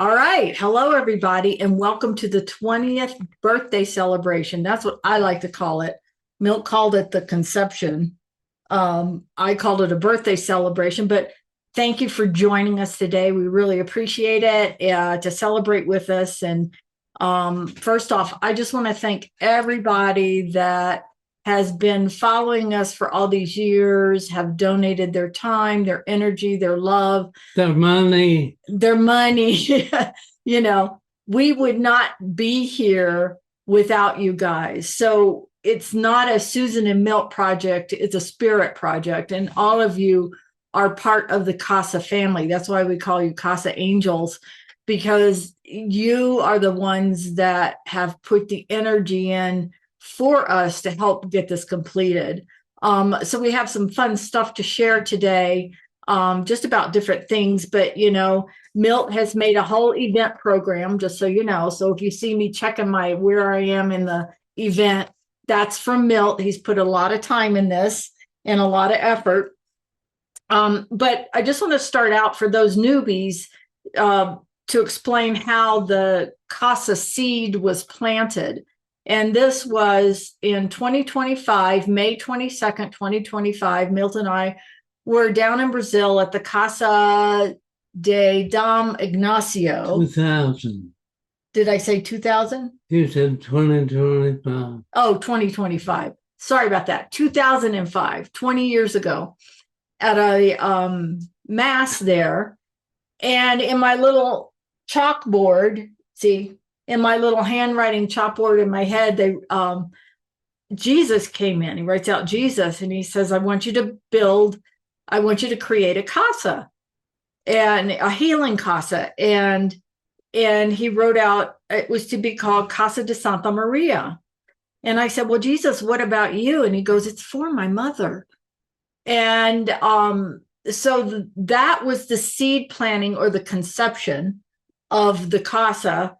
All right. Hello, everybody, and welcome to the 20th birthday celebration. That's what I like to call it. Milt called it the conception. I called it a birthday celebration, but thank you for joining us today. We really appreciate it to celebrate with us. And first off, I just want to thank everybody that has been following us for all these years, have donated their time, their energy, their love, their money. you know, we would not be here without you guys. So it's not a Susan and Milt project, it's a spirit project. And all of you are part of the Casa family. That's why we call you Casa Angels, because you are the ones that have put the energy in for us to help get this completed. So we have some fun stuff to share today, just about different things. But, Milt has made a whole event program, just so you know. So if you see me checking my where I am in the event, that's from Milt. He's put a lot of time in this and a lot of effort. But I just want to start out for those newbies to explain how the Casa seed was planted. And this was in 2025, May 22nd, 2025. Milt and I were down in Brazil at the Casa de Dom Ignacio. 2000. Did I say 2000? You said 2025. Oh, 2025. Sorry about that. 2005, 20 years ago, at a mass there. And in my little chalkboard, in my little handwriting chalkboard in my head, Jesus came in. He writes out Jesus and he says, I want you to create a casa and a healing casa. And he wrote out, it was to be called Casa de Santa Maria. And I said, well, Jesus, what about you? And he goes, it's for my mother. And so that was the seed planting or the conception of the casa.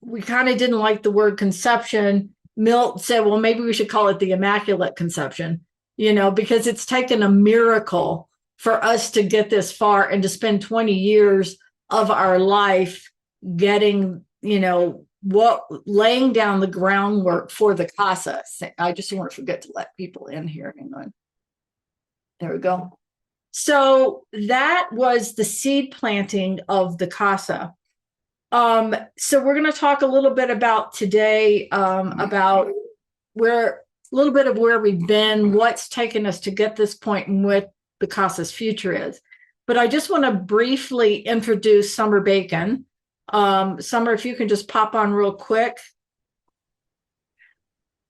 We kind of didn't like the word conception. Milt said, well, maybe we should call it the Immaculate Conception, because it's taken a miracle for us to get this far and to spend 20 years of our life getting, laying down the groundwork for the casa. I just want to forget to let people in here. Hang on. There we go. So that was the seed planting of the casa. So we're going to talk a little bit about today, about a little bit of where we've been, what's taken us to get this point, and what the casa's future is. But I just want to briefly introduce Summer Bacon. Summer, if you can just pop on real quick.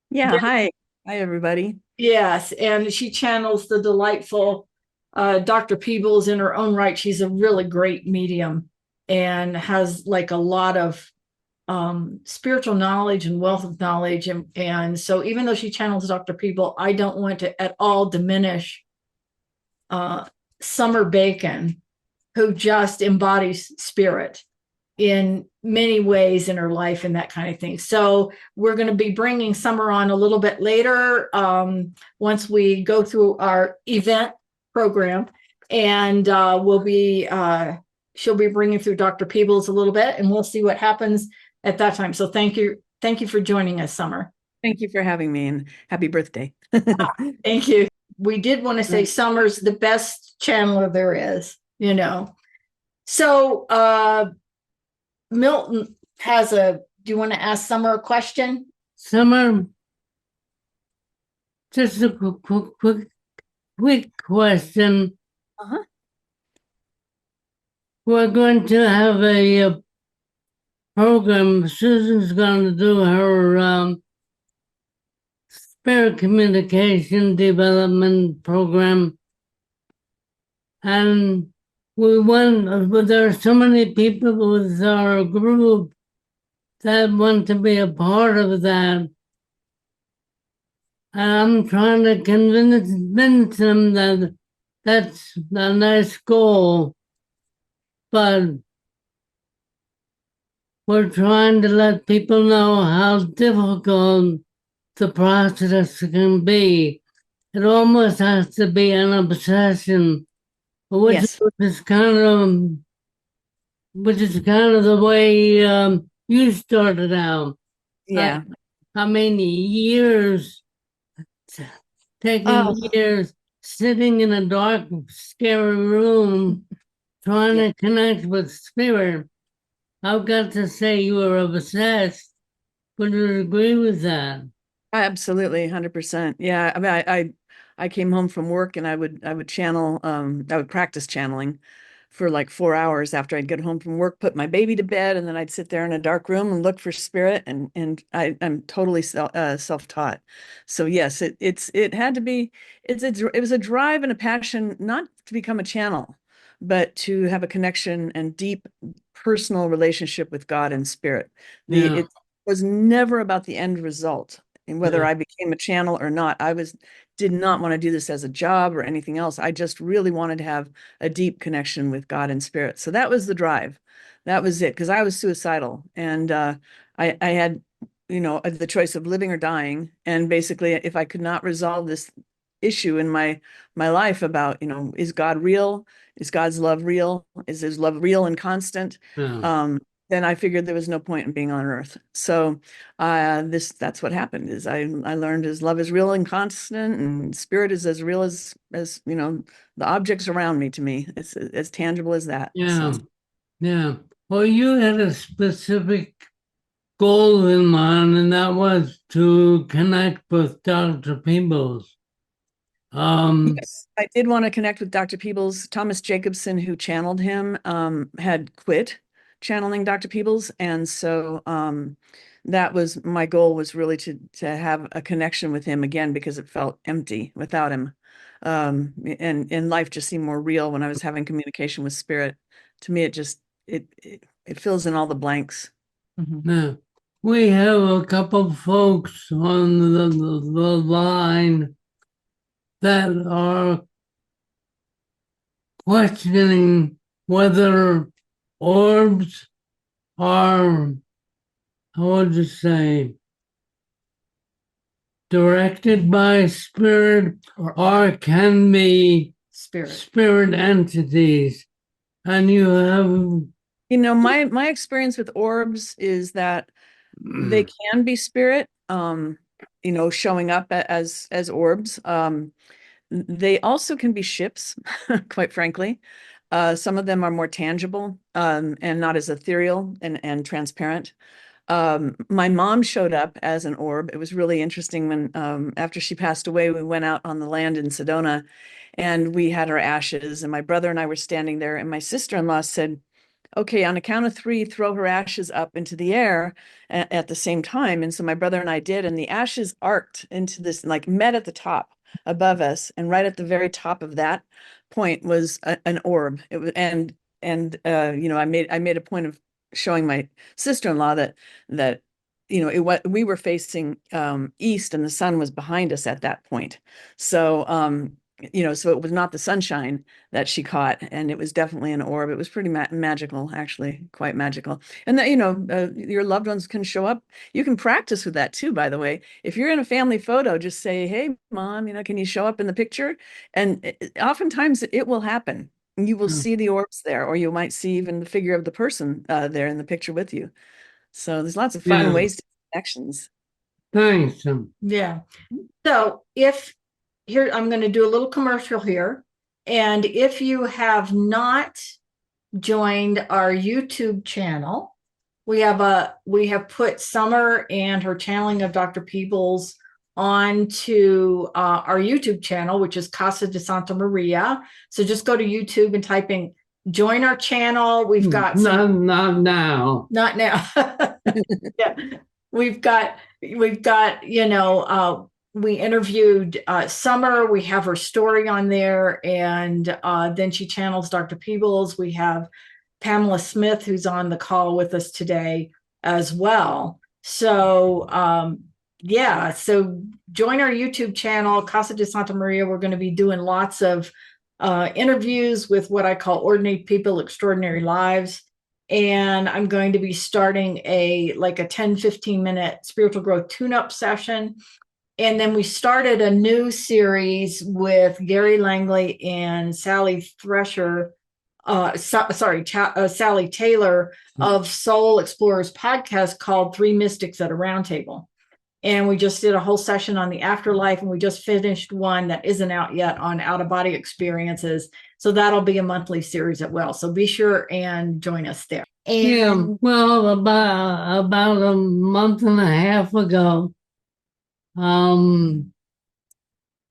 Yeah, hi. Hi, everybody. Yes, and she channels the delightful Dr. Peebles in her own right. She's a really great medium and has like a lot of spiritual knowledge and wealth of knowledge. And so even though she channels Dr. Peebles, I don't want to at all diminish Summer Bacon, who just embodies spirit in many ways in her life and that kind of thing. So we're going to be bringing Summer on a little bit later, once we go through our event program, and she'll be bringing through Dr. Peebles a little bit, and we'll see what happens at that time. So thank you for joining us, Summer. Thank you for having me, and happy birthday. Thank you. We did want to say Summer's the best channeler there is, So Milton do you want to ask Summer a question? Summer, just a quick question. Uh-huh. We're going to have a program. Susan's going to do her spirit communication development program. And there are so many people with our group that want to be a part of that. And I'm trying to convince them that that's a nice goal, but we're trying to let people know how difficult the process can be. It almost has to be an obsession, which Yes. is kind of which is kind of the way you started out. Yeah. How many years, taking Oh, years, sitting in a dark, scary room, trying yeah. to connect with spirit. I've got to say you were obsessed. Would you agree with that? Absolutely, 100%. Yeah, I mean, I came home from work and I would channel, I would practice channeling for like 4 hours after I'd get home from work, put my baby to bed, and then I'd sit there in a dark room and look for spirit. And I'm totally self-taught. So yes, it had to be, it was a drive and a passion not to become a channel, but to have a connection and deep personal relationship with God and spirit. Yeah, It was never about the end result and whether yeah, I became a channel or not. Did not want to do this as a job or anything else. I just really wanted to have a deep connection with God and spirit. So that was the drive. That was it. Because I was suicidal and I had, the choice of living or dying. And basically, if I could not resolve this issue in my life about, is God real? Is God's love real? Is his love real and constant? yeah, Um, then I figured there was no point in being on earth. So that's what happened is I learned his love is real and constant and spirit is as real as the objects around me to me. It's as tangible as that. yeah, So yeah. Well, you had a specific goal in mind, and that was to connect with Dr. Peebles. Um, yes, I did want to connect with Dr. Peebles. Thomas Jacobson, who channeled him, had quit channeling Dr. Peebles. And so that was my goal, was really to have a connection with him again because it felt empty without him. And life just seemed more real when I was having communication with spirit. To me, it fills in all the blanks. Mhm. yeah. We have a couple folks on the line that are questioning whether orbs are, how would you say, directed by spirit or can be Spirit. spirit entities. And you have, My experience with orbs is that they can be spirit, showing up as orbs. They also can be ships, quite frankly. Some of them are more tangible, and not as ethereal and transparent. My mom showed up as an orb. It was really interesting when, after she passed away, we went out on the land in Sedona and we had her ashes, and my brother and I were standing there, and my sister-in-law said, okay, on a count of three, throw her ashes up into the air at the same time. And so my brother and I did, and the ashes arced into this, like met at the top above us, and right at the very top of that point was an orb. It was, and I made a point of showing my sister-in-law that we were facing east, and the sun was behind us at that point. So so it was not the sunshine that she caught, and it was definitely an orb. It was pretty magical, actually, quite magical. And that, your loved ones can show up. You can practice with that too, by the way. If you're in a family photo, just say, "Hey, mom, can you show up in the picture?" And oftentimes it will happen. You will see the orbs there, or you might see even the figure of the person there in the picture with you. So there's lots of fun yeah, ways to connections. thanks. Yeah. So if here, I'm going to do a little commercial here. And if you have not joined our YouTube channel, we have put Summer and her channeling of Dr. Peebles onto our YouTube channel, which is Casa de Santa Maria. So just go to YouTube and type in join our channel. We've got not now. not now. Yeah, we've got we interviewed Summer. We have her story on there, and then she channels Dr. Peebles. We have Pamela Smith, who's on the call with us today as well. So yeah, so join our YouTube channel, Casa de Santa Maria. We're going to be doing lots of interviews with what I call ordinary people, extraordinary lives. And I'm going to be starting a 10-15 minute spiritual growth tune-up session. And then we started a new series with Gary Langley and Sally Thresher Sally Taylor of Soul Explorers podcast called Three Mystics at a Round Table. And we just did a whole session on the afterlife, and we just finished one that isn't out yet on out of body experiences. So that'll be a monthly series as well. So be sure and join us there. Yeah, And well, about a month and a half ago, in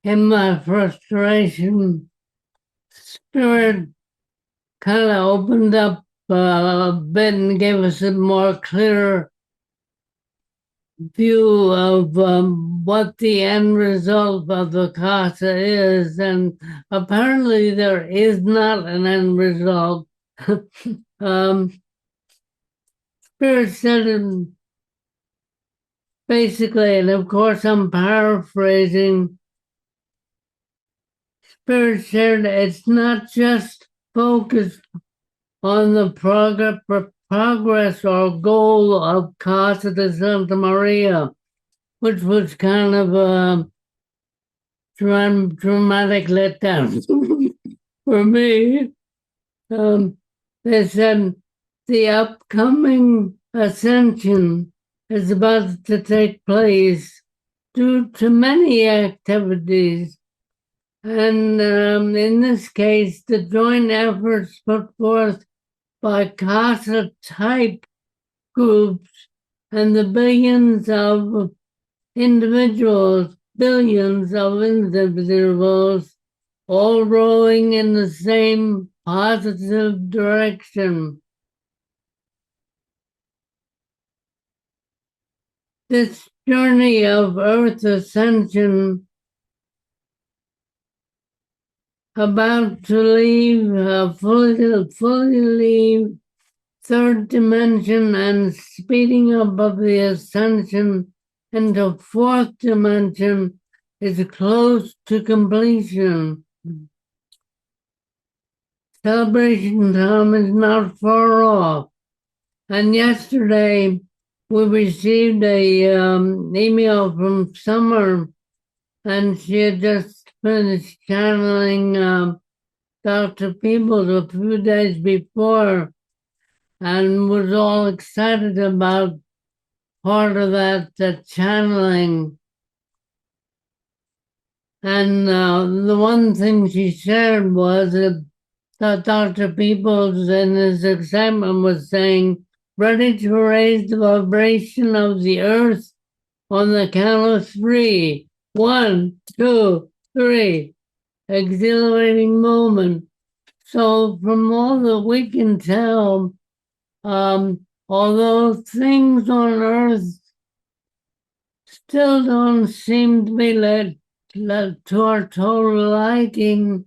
my frustration, Spirit kind of opened up a bit and gave us a more clear view of what the end result of the casa is, and apparently there is not an end result. um, Spirit said, basically, and of course I'm paraphrasing, Spirit said it's not just focused on the progress or goal of Casa de Santa Maria, which was kind of a dramatic letdown for me. They said the upcoming ascension is about to take place due to many activities. And in this case, the joint efforts put forth by CASA type groups and the billions of individuals all rowing in the same positive direction. This journey of Earth ascension about to leave, fully leave third dimension and speeding up of the ascension into fourth dimension is close to completion. Celebration time is not far off. And yesterday we received a email from Summer, and she had just finished channeling Dr. Peebles a few days before, and was all excited about part of that channeling. And the one thing she shared was that Dr. Peebles, in his excitement, was saying, ready to raise the vibration of the earth on the count of 3. 1, 2, 3. Exhilarating moment. So from all that we can tell, although things on earth still don't seem to be led to our total liking,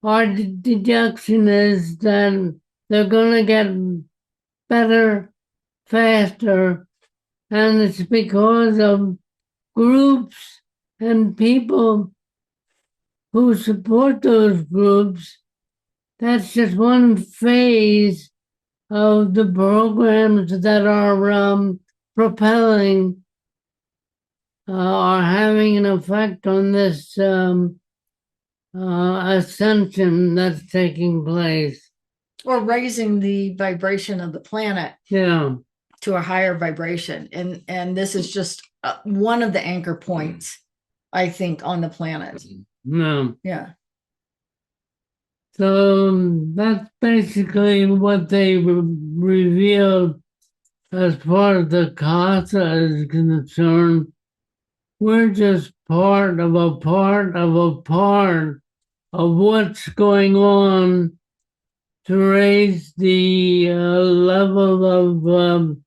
our deduction is that they're going to get better faster, and it's because of groups and people who support those groups. That's just one phase of the programs that are propelling are having an effect on this ascension that's taking place. or raising the vibration of the planet Yeah. to a higher vibration. And this is just one of the anchor points, I think, on the planet. No. Yeah. So that's basically what they revealed as far as the casa is concerned. We're just part of a part of a part of what's going on to raise the level of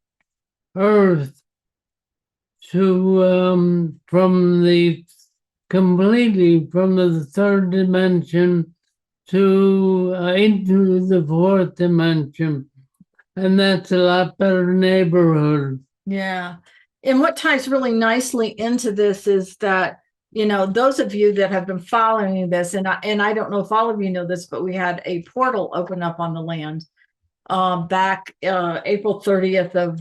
Earth to completely from the third dimension to into the fourth dimension, and that's a lot better neighborhood. Yeah. And what ties really nicely into this is that, those of you that have been following this, and I don't know if all of you know this, but we had a portal open up on the land back April 30th of,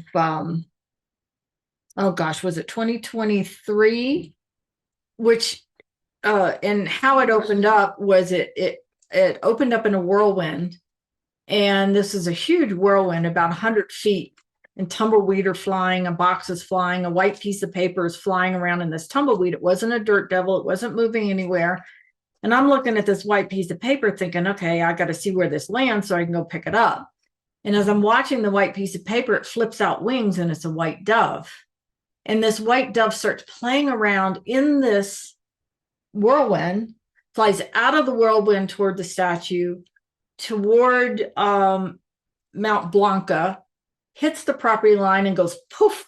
was it 2023? Which and how it opened up was it opened up in a whirlwind, and this is a huge whirlwind, about 100 feet, and tumbleweed are flying, a box is flying, a white piece of paper is flying around in this tumbleweed. It wasn't a dirt devil, it wasn't moving anywhere. And I'm looking at this white piece of paper thinking, okay, I got to see where this lands so I can go pick it up. And as I'm watching the white piece of paper, it flips out wings and it's a white dove. And this white dove starts playing around in this whirlwind, flies out of the whirlwind toward the statue, toward Mount Blanca, hits the property line and goes poof,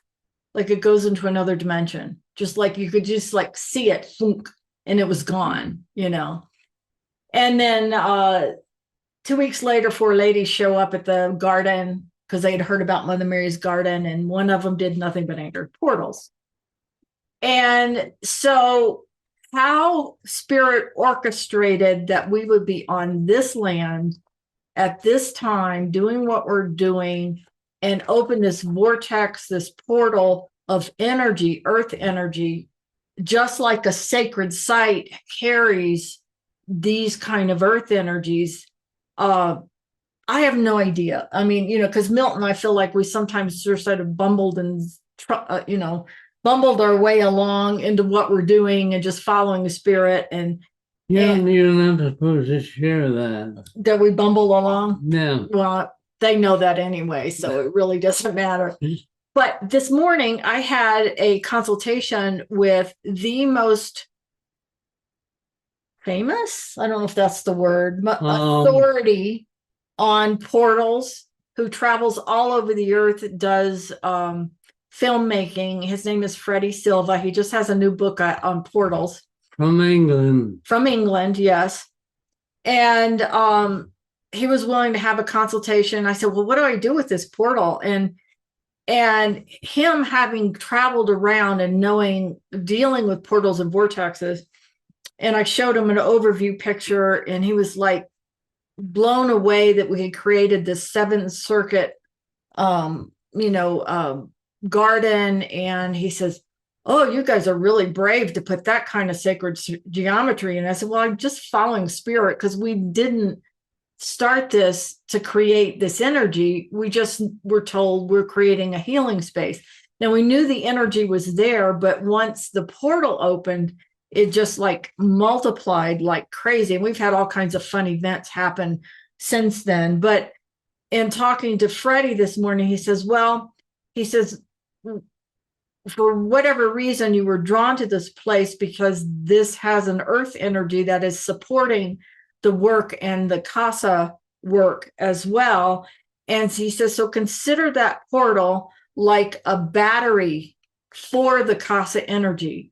like it goes into another dimension. Just like you could just like see it, thunk, and it was gone, you know. And then 2 weeks later, 4 ladies show up at the garden because they had heard about Mother Mary's garden, and one of them did nothing but enter portals. And so how Spirit orchestrated that we would be on this land at this time doing what we're doing and open this vortex, this portal of energy, earth energy, just like a sacred site carries these kind of earth energies. I have no idea. I mean, you know, because Milton, I feel like we sometimes sort of bumbled and, you know, bumbled our way along into what we're doing and just following the Spirit. And you're not supposed to share that we bumble along. No. Well, they know that anyway, so it really doesn't matter. But this morning I had a consultation with the most famous, I don't know if that's the word, authority on portals, who travels all over the earth, does filmmaking. His name is Freddie Silva. He just has a new book on portals. From England. From England, yes. And he was willing to have a consultation. I said, well, what do I do with this portal? And him having traveled around and knowing, dealing with portals and vortexes, and I showed him an overview picture, and he was like blown away that we had created this 7th circuit, garden. And he says, oh, you guys are really brave to put that kind of sacred geometry. And I said, well, I'm just following Spirit, because we didn't start this to create this energy. We just were told we're creating a healing space. Now, we knew the energy was there, but once the portal opened, it just like multiplied like crazy. And we've had all kinds of fun events happen since then. But in talking to Freddie this morning, he says, for whatever reason, you were drawn to this place because this has an earth energy that is supporting the work and the Casa work as well. And he says, so consider that portal like a battery for the Casa energy.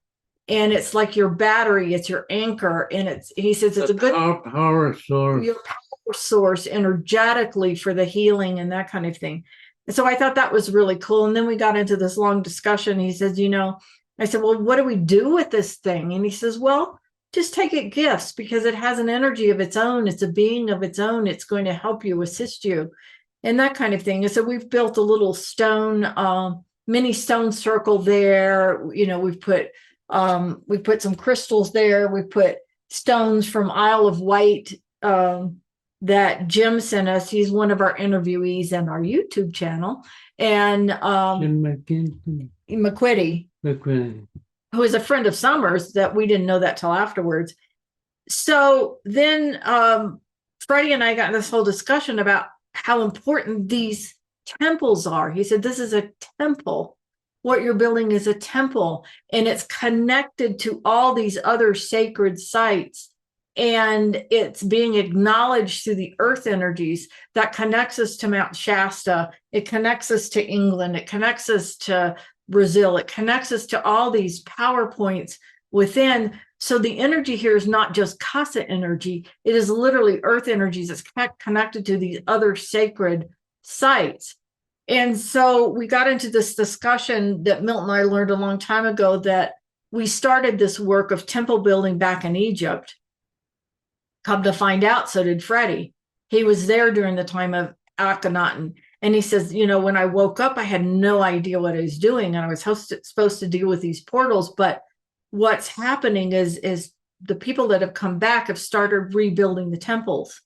And it's like your battery, it's your anchor. And he says it's a good power source. Your power source energetically for the healing and that kind of thing. And so I thought that was really cool. And then we got into this long discussion. He says, I said, well, what do we do with this thing? And he says, well, just take it gifts, because it has an energy of its own. It's a being of its own. It's going to help you, assist you, and that kind of thing. And so we've built a little stone, mini stone circle there. We've put some crystals there. We put stones from Isle of Wight that Jim sent us. He's one of our interviewees on our YouTube channel. And McQuitty, who is a friend of Summers, that we didn't know that till afterwards. So then Freddie and I got in this whole discussion about how important these temples are. He said, this is a temple. What you're building is a temple, and it's connected to all these other sacred sites. And it's being acknowledged through the earth energies that connects us to Mount Shasta. It connects us to England. It connects us to Brazil. It connects us to all these power points within. So the energy here is not just Casa energy. It is literally earth energies that's connected to these other sacred sites. And so we got into this discussion that Milton and I learned a long time ago, that we started this work of temple building back in Egypt. Come to find out, so did Freddie. He was there during the time of Akhenaten. And he says, when I woke up, I had no idea what I was doing. And I was supposed to deal with these portals. But what's happening is the people that have come back have started rebuilding the temples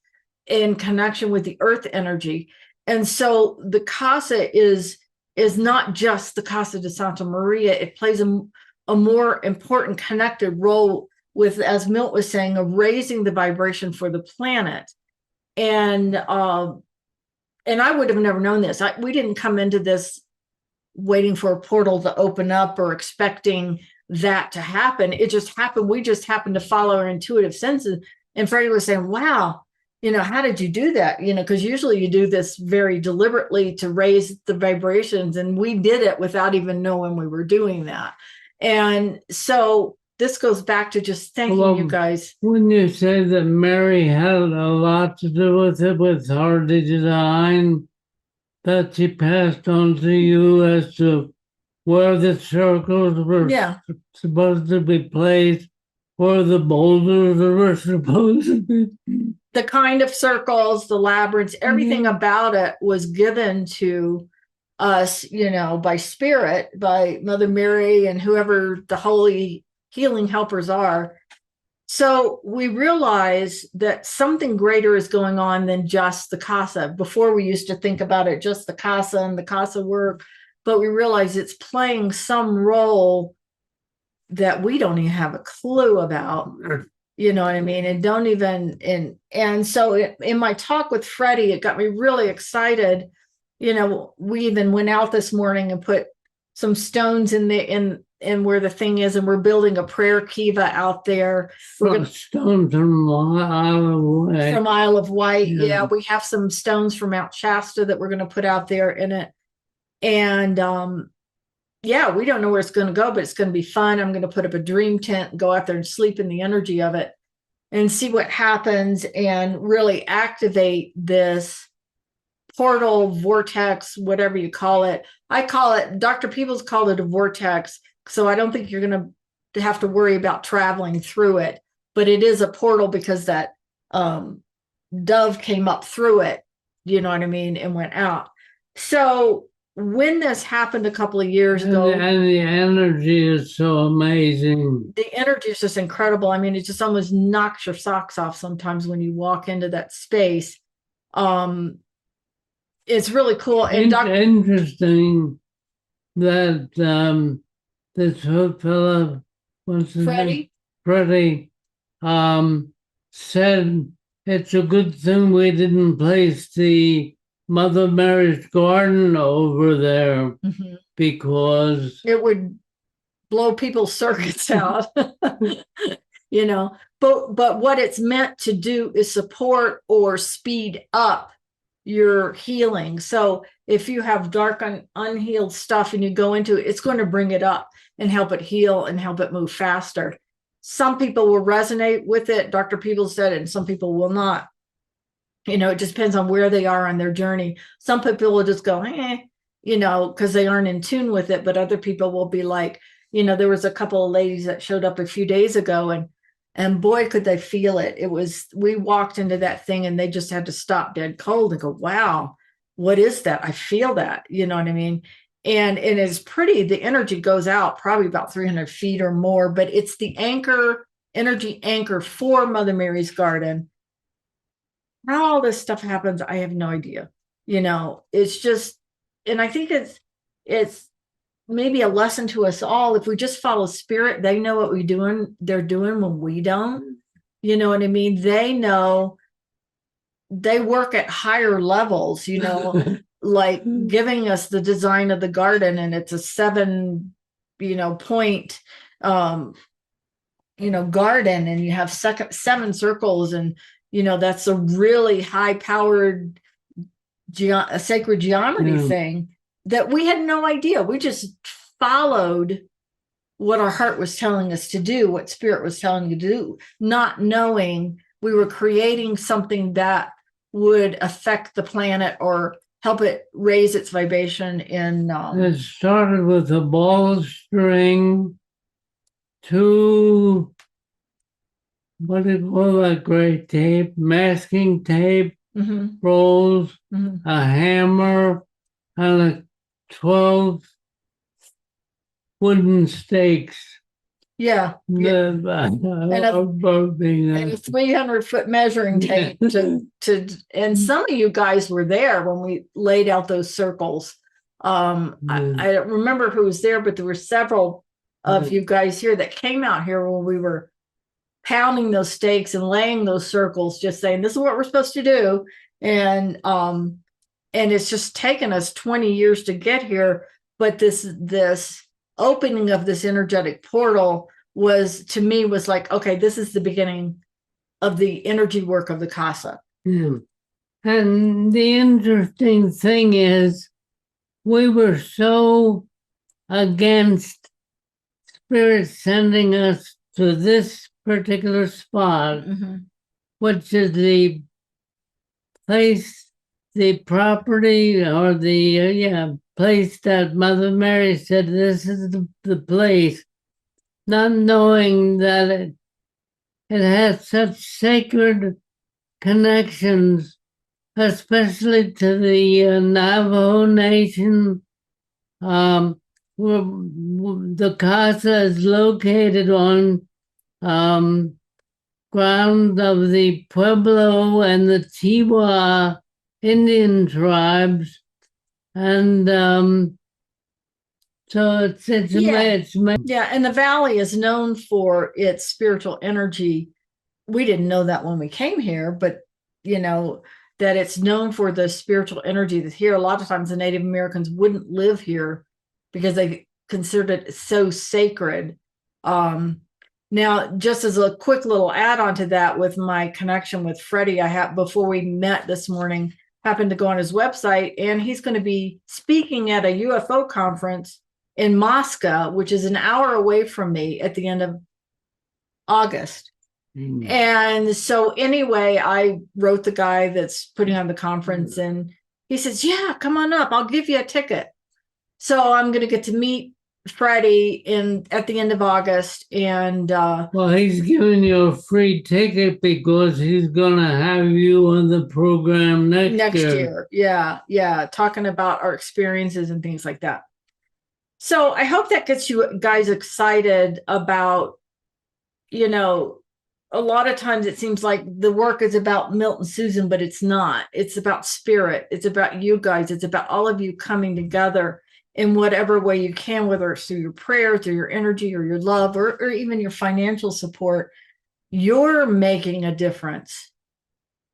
in connection with the earth energy. And so the casa is not just the Casa de Santa Maria. It plays a more important connected role with, as Milt was saying, of raising the vibration for the planet. And I would have never known this. We didn't come into this waiting for a portal to open up or expecting that to happen. It just happened. We just happened to follow our intuitive senses. And Freddie was saying, wow, how did you do that? Because usually you do this very deliberately to raise the vibrations. And we did it without even knowing we were doing that. And so this goes back to just thanking you guys. When you say that Mary had a lot to do with it, with her design, that she passed on to you as to where the circles were supposed to be placed, where the boulders were supposed to be. The kind of circles, the labyrinths, everything about it was given to us, by spirit, by Mother Mary and whoever the holy healing helpers are. So we realize that something greater is going on than just the casa. Before we used to think about it, just the casa and the casa work, but we realize it's playing some role that we don't even have a clue about. You know what I mean? And don't even, and so in my talk with Freddie, it got me really excited. We even went out this morning and put some stones in where the thing is, and we're building a prayer kiva out there. Stones from Isle of Wight. From Isle of Wight, yeah. We have some stones from Mount Shasta that we're going to put out there in it. And we don't know where it's going to go, but it's going to be fun. I'm going to put up a dream tent and go out there and sleep in the energy of it and see what happens and really activate this portal, vortex, whatever you call it. I call it, Dr. Peebles called it a vortex, so I don't think you're going to have to worry about traveling through it. But it is a portal because that dove came up through it, you know what I mean, and went out. So when this happened a couple of years ago, and the energy is so amazing. The energy is just incredible. I mean, it just almost knocks your socks off sometimes when you walk into that space. It's really cool. And interesting that this fellow, what's his name? Freddie, said it's a good thing we didn't place the Mother Mary's garden over there because it would blow people's circuits out. But what it's meant to do is support or speed up your healing. So if you have dark unhealed stuff and you go into it, it's going to bring it up and help it heal and help it move faster. Some people will resonate with it, Dr. Peebles said, and some people will not. It just depends on where they are on their journey. Some people will just go, because they aren't in tune with it. But other people will be like, there was a couple of ladies that showed up a few days ago, and boy, could they feel it. We walked into that thing and they just had to stop dead cold and go, wow, what is that? I feel that, you know what I mean? And it's pretty, the energy goes out probably about 300 feet or more, but it's the energy anchor for Mother Mary's garden. How all this stuff happens, I have no idea. It's just, and I think it's maybe a lesson to us all. If we just follow spirit, they know what they're doing when we don't. You know what I mean? They know, they work at higher levels, like giving us the design of the garden, and it's a 7 point garden, and you have 7 circles, and that's a really high powered sacred geometry thing that we had no idea. We just followed what our heart was telling us to do, what spirit was telling you to do, not knowing we were creating something that would affect the planet or help it raise its vibration in it started with a ball string, 2 what do you call that gray tape, masking tape, rolls, a hammer, and 12 wooden stakes. Yeah. the a- about being And a 300-foot measuring tape and some of you guys were there when we laid out those circles. I don't remember who was there, but there were several of you guys here that came out here when we were pounding those stakes and laying those circles, just saying, this is what we're supposed to do. And it's just taken us 20 years to get here. But this opening of this energetic portal was, to me, was like, okay, this is the beginning of the energy work of the casa. Yeah. And the interesting thing is, we were so against spirit sending us to this particular spot, which is the place, the property, or the place that Mother Mary said this is the place, not knowing that it has such sacred connections, especially to the Navajo Nation. The casa is located on ground of the Pueblo and the Tiwa Indian tribes, and so it's yeah, and the valley is known for its spiritual energy. We didn't know that when we came here, but that it's known for the spiritual energy that's here. A lot of times the Native Americans wouldn't live here because they considered it so sacred. Now, just as a quick little add-on to that, with my connection with Freddie, before we met this morning, happened to go on his website, and he's going to be speaking at a UFO conference in Moscow, which is an hour away from me, at the end of August. And so anyway, I wrote the guy that's putting on the conference, and he says, yeah, come on up, I'll give you a ticket. So I'm going to get to meet Freddie at the end of August. And well, he's giving you a free ticket because he's going to have you on the program next year. Yeah, talking about our experiences and things like that. So I hope that gets you guys excited about, a lot of times it seems like the work is about Milt and Susan, but it's not. It's about spirit. It's about you guys. It's about all of you coming together in whatever way you can, whether it's through your prayer, through your energy, or your love, or even your financial support. You're making a difference.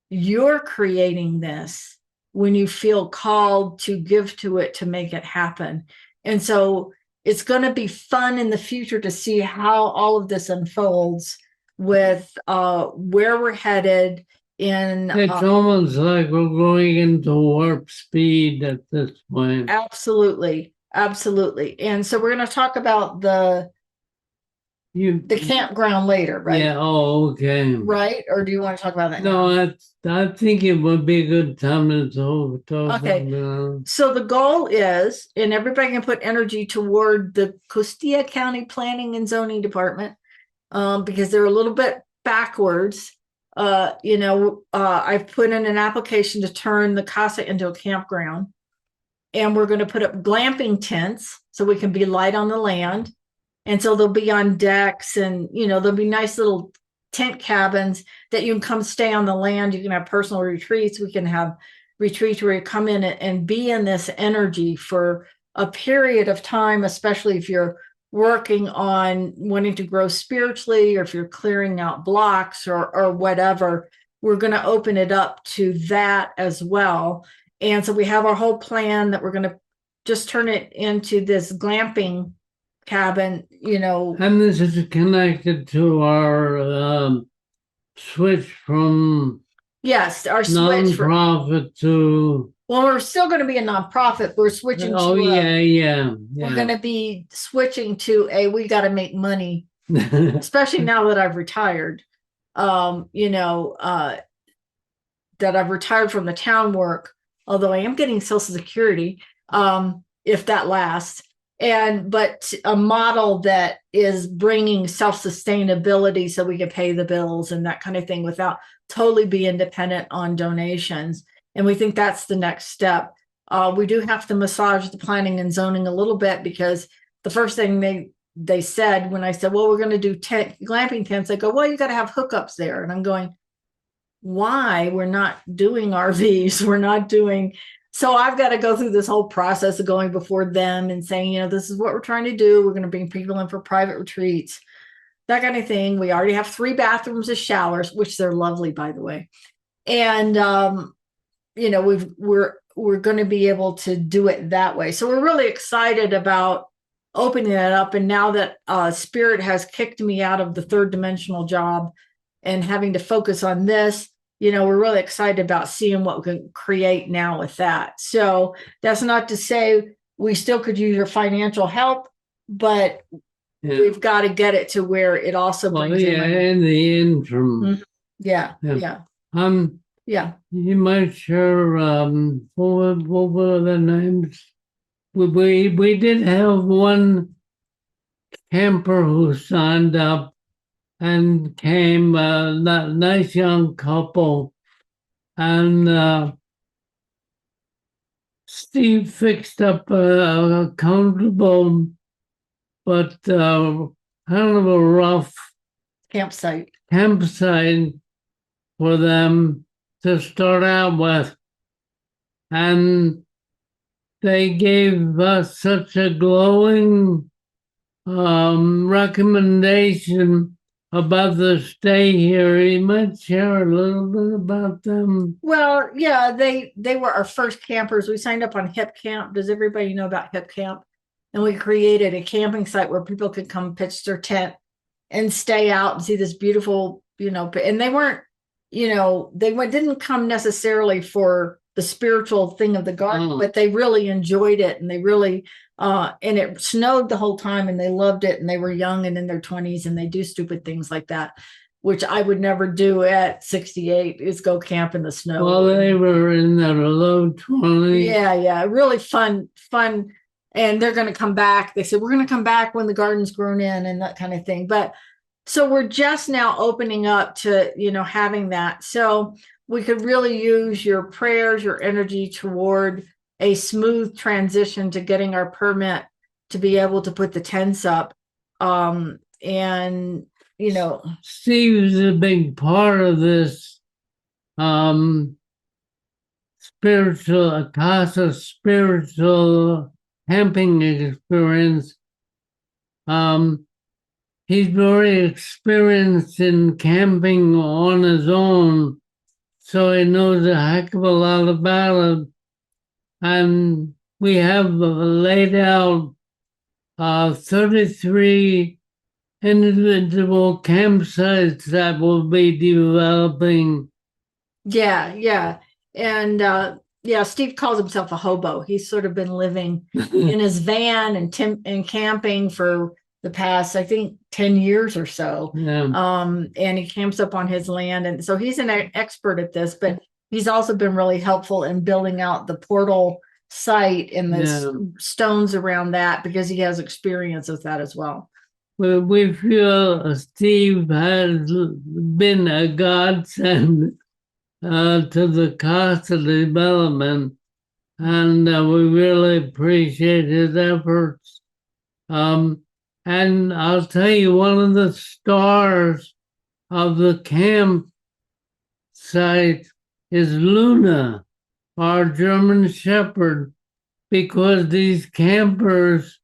You're creating this when you feel called to give to it, to make it happen. And so it's going to be fun in the future to see how all of this unfolds, with where we're headed. It's almost like we're going into warp speed at this point. Absolutely. And so we're going to talk about the campground later, right? Yeah. Oh, okay. Right? Or do you want to talk about that? No, I think it would be a good time to talk Okay. about. So the goal is, and everybody can put energy toward the Costilla County Planning and Zoning Department, because they're a little bit backwards. I've put in an application to turn the casa into a campground, and we're going to put up glamping tents so we can be light on the land. And so they'll be on decks, and there'll be nice little tent cabins that you can come stay on the land. You can have personal retreats. We can have retreats where you come in and be in this energy for a period of time, especially if you're working on wanting to grow spiritually, or if you're clearing out blocks or whatever. We're going to open it up to that as well. And so we have our whole plan that we're going to just turn it into this glamping cabin, And this is connected to our switch from our switch from nonprofit to. Well, we're still going to be a nonprofit. We're switching. We're going to be switching to we got to make money, especially now that I've retired. That I've retired from the town work, although I am getting Social Security, if that lasts. But a model that is bringing self-sustainability so we can pay the bills and that kind of thing without totally being dependent on donations. And we think that's the next step. We do have to massage the planning and zoning a little bit, because the first thing they said, when I said, well, we're going to do glamping tents, they go, well, you got to have hookups there. And I'm going, why? We're not doing RVs. We're not doing. So I've got to go through this whole process of going before them and saying, this is what we're trying to do. We're going to bring people in for private retreats, that kind of thing. We already have 3 bathrooms with showers, which they're lovely, by the way. And, we're going to be able to do it that way. So we're really excited about opening it up. And now that Spirit has kicked me out of the 3rd dimensional job and having to focus on this, we're really excited about seeing what we can create now with that. So that's not to say we still could use your financial help, but we've got to get it to where it also brings in money. In the interim. Yeah. Yeah. You might share what were the names? We did have one camper who signed up and came, that nice young couple, and Steve fixed up a comfortable but kind of a rough Campsite for them to start out with. And they gave us such a glowing recommendation about the stay here. You might share a little bit about them. Well, yeah, they were our first campers. We signed up on Hip Camp. Does everybody know about Hip Camp? And we created a camping site where people could come pitch their tent and stay out and see this beautiful, and they weren't, didn't come necessarily for the spiritual thing of the garden, but they really enjoyed it, and they really, and it snowed the whole time, and they loved it, and they were young and in their 20s, and they do stupid things like that, which I would never do at 68, is go camp in the snow. Well, they were in their low 20s. Yeah, really fun. And they're going to come back. They said, we're going to come back when the garden's grown in and that kind of thing. But so we're just now opening up to, having that. So we could really use your prayers, your energy toward a smooth transition to getting our permit to be able to put the tents up. And, Steve's a big part of this Casa spiritual camping experience. He's very experienced in camping on his own, so he knows a heck of a lot about it. And we have laid out 33 individual campsites that will be developing. Yeah. And Steve calls himself a hobo. He's sort of been living in his van and camping for the past, I think, 10 years or so. Yeah. And he camps up on his land. And so he's an expert at this, but he's also been really helpful in building out the portal site and the stones around that, because he has experience with that as well. Well, we feel Steve has been a godsend to the Casa development, and we really appreciate his efforts. And I'll tell you, one of the stars of the camp site is Luna, our German Shepherd, because these campers,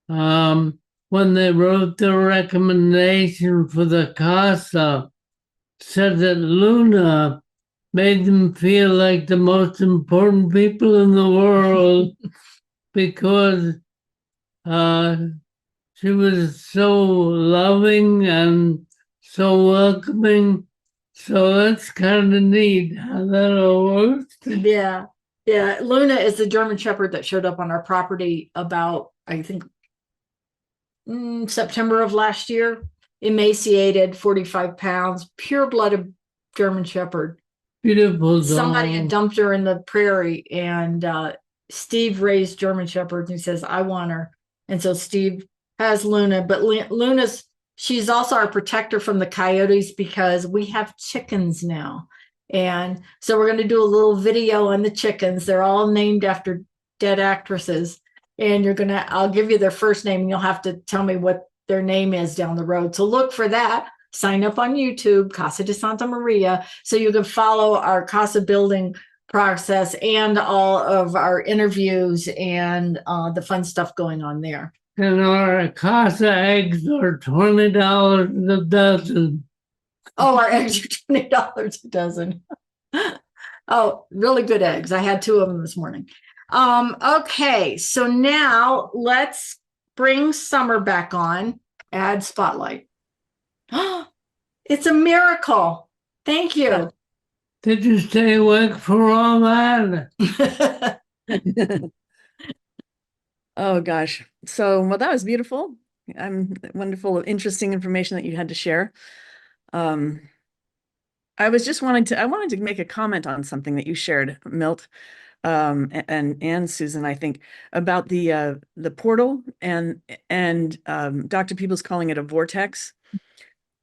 when they wrote the recommendation for the Casa, said that Luna made them feel like the most important people in the world because she was so loving and so welcoming. So that's kind of neat how that all works. Yeah. Luna is the German Shepherd that showed up on our property about, I think, September of last year. Emaciated, 45 pounds, pure-blooded German Shepherd. Beautiful. Somebody had dumped her in the prairie, and Steve raised German Shepherds, and he says, I want her. And so Steve has Luna, but she's also our protector from the coyotes, because we have chickens now. And so we're going to do a little video on the chickens. They're all named after dead actresses. and I'll give you their first name and you'll have to tell me what their name is down the road. So look for that. Sign up on YouTube, Casa de Santa Maria, so you can follow our casa building process and all of our interviews and the fun stuff going on there. And our casa eggs are $20 a dozen. Oh, our eggs are $20 a dozen. Oh, really good eggs. I had 2 of them this morning. Okay, so now let's bring Summer back on. Add spotlight. It's a miracle. Thank you. Did you stay awake for all that? Oh gosh. So, well, that was beautiful. Wonderful, interesting information that you had to share. I wanted to make a comment on something that you shared, Milt, and Susan, I think, about the portal and Dr. Peebles calling it a vortex.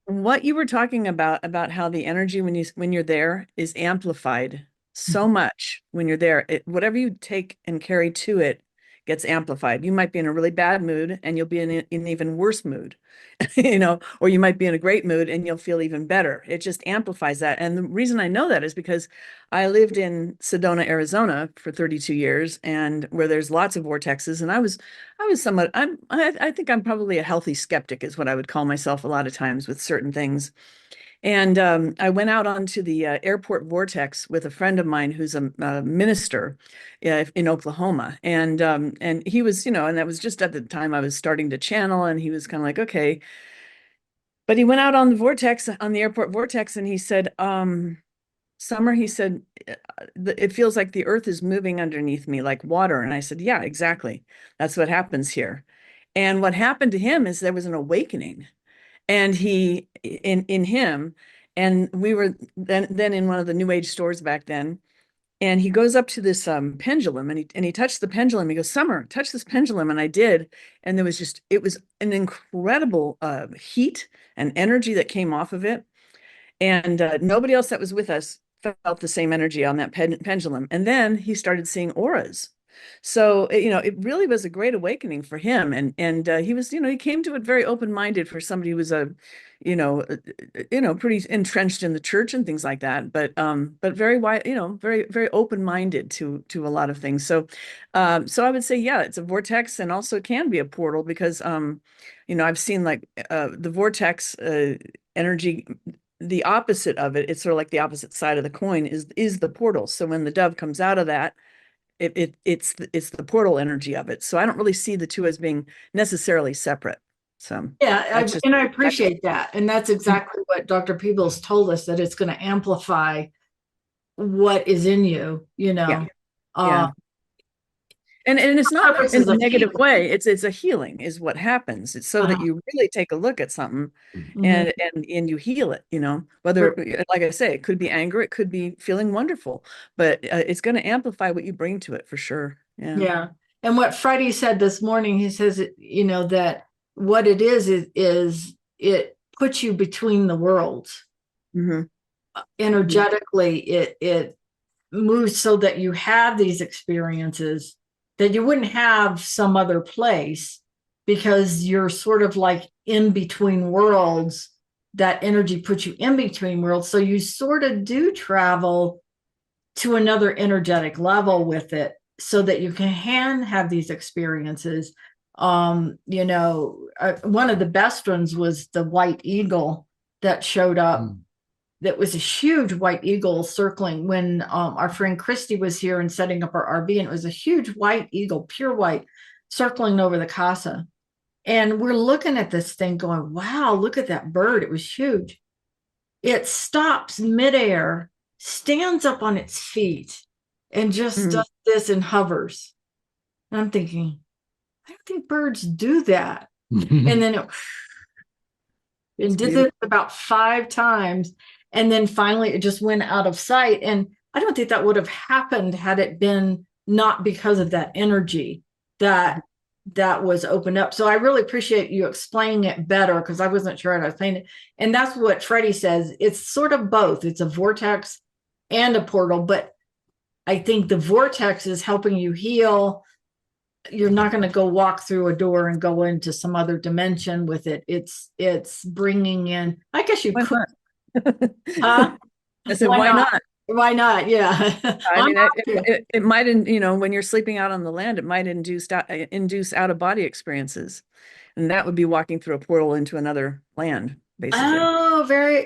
What you were talking about how the energy when you're there is amplified so much when you're there. Whatever you take and carry to it gets amplified. You might be in a really bad mood and you'll be in an even worse mood, or you might be in a great mood and you'll feel even better. It just amplifies that. And the reason I know that is because I lived in Sedona, Arizona for 32 years, and where there's lots of vortexes. And I was somewhat, I think I'm probably a healthy skeptic is what I would call myself a lot of times with certain things. And I went out onto the airport vortex with a friend of mine who's a minister in Oklahoma. And he was, and that was just at the time I was starting to channel, and he was kind of like, okay. But he went out on the airport vortex, and he said, Summer, he said, it feels like the earth is moving underneath me like water. And I said, yeah, exactly. That's what happens here. And what happened to him is there was an awakening. And he in him, and we were then in one of the new age stores back then, and he goes up to this pendulum, and he touched the pendulum. He goes, Summer, touch this pendulum. And I did, and it was an incredible heat and energy that came off of it. And nobody else that was with us felt the same energy on that pendulum. And then he started seeing auras. So, it really was a great awakening for him. And he was, he came to it very open-minded for somebody who was pretty entrenched in the church and things like that, but very wide, very, very open-minded to a lot of things. So, so I would say, yeah, it's a vortex, and also it can be a portal because, I've seen like the vortex energy. The opposite of it, it's sort of like the opposite side of the coin is the portal. So when the dove comes out of that, it's the portal energy of it. So I don't really see the two as being necessarily separate. So yeah, I appreciate that. And that's exactly what Dr. Peebles told us, that it's going to amplify what is in you, Yeah. Yeah. And it's not in a negative way. It's a healing is what happens. It's so that you really take a look at something and you heal it, whether, like I say, it could be anger, it could be feeling wonderful, but it's going to amplify what you bring to it for sure. Yeah. Yeah. And what Freddie said this morning, he says, that what it is it puts you between the worlds. Energetically, it moves so that you have these experiences that you wouldn't have some other place, because you're sort of like in between worlds. That energy puts you in between worlds. So you sort of do travel to another energetic level with it, so that you can have these experiences. One of the best ones was the white eagle that showed up. That was a huge white eagle circling when our friend Christy was here and setting up our RV, and it was a huge white eagle, pure white, circling over the casa. And we're looking at this thing going, wow, look at that bird. It was huge. It stops midair, stands up on its feet, and just does this and hovers. And I'm thinking, I don't think birds do that. And then it did this about 5 times. And then finally it just went out of sight. And I don't think that would have happened had it been not because of that energy that was opened up. So I really appreciate you explaining it better, because I wasn't sure how to explain it. And that's what Freddie says. It's sort of both. It's a vortex and a portal, but I think the vortex is helping you heal you're not going to go walk through a door and go into some other dimension with it. It's bringing in, I guess you Why could, not? huh? I said, Why why not? not? Why not? Yeah. I I'm mean, not too. it might, when you're sleeping out on the land, it might induce out of body experiences. And that would be walking through a portal into another land, basically. Oh,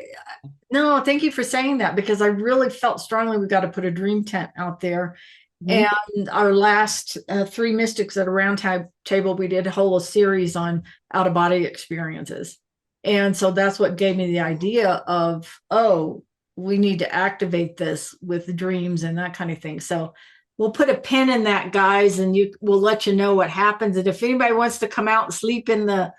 no, thank you for saying that because I really felt strongly we got to put a dream tent out there. Mhm. And our last three mystics at a table, we did a whole series on out of body experiences. And so that's what gave me the idea of, oh, we need to activate this with dreams and that kind of thing. So we'll put a pin in that, guys, and we'll let you know what happens. And if anybody wants to come out and sleep in the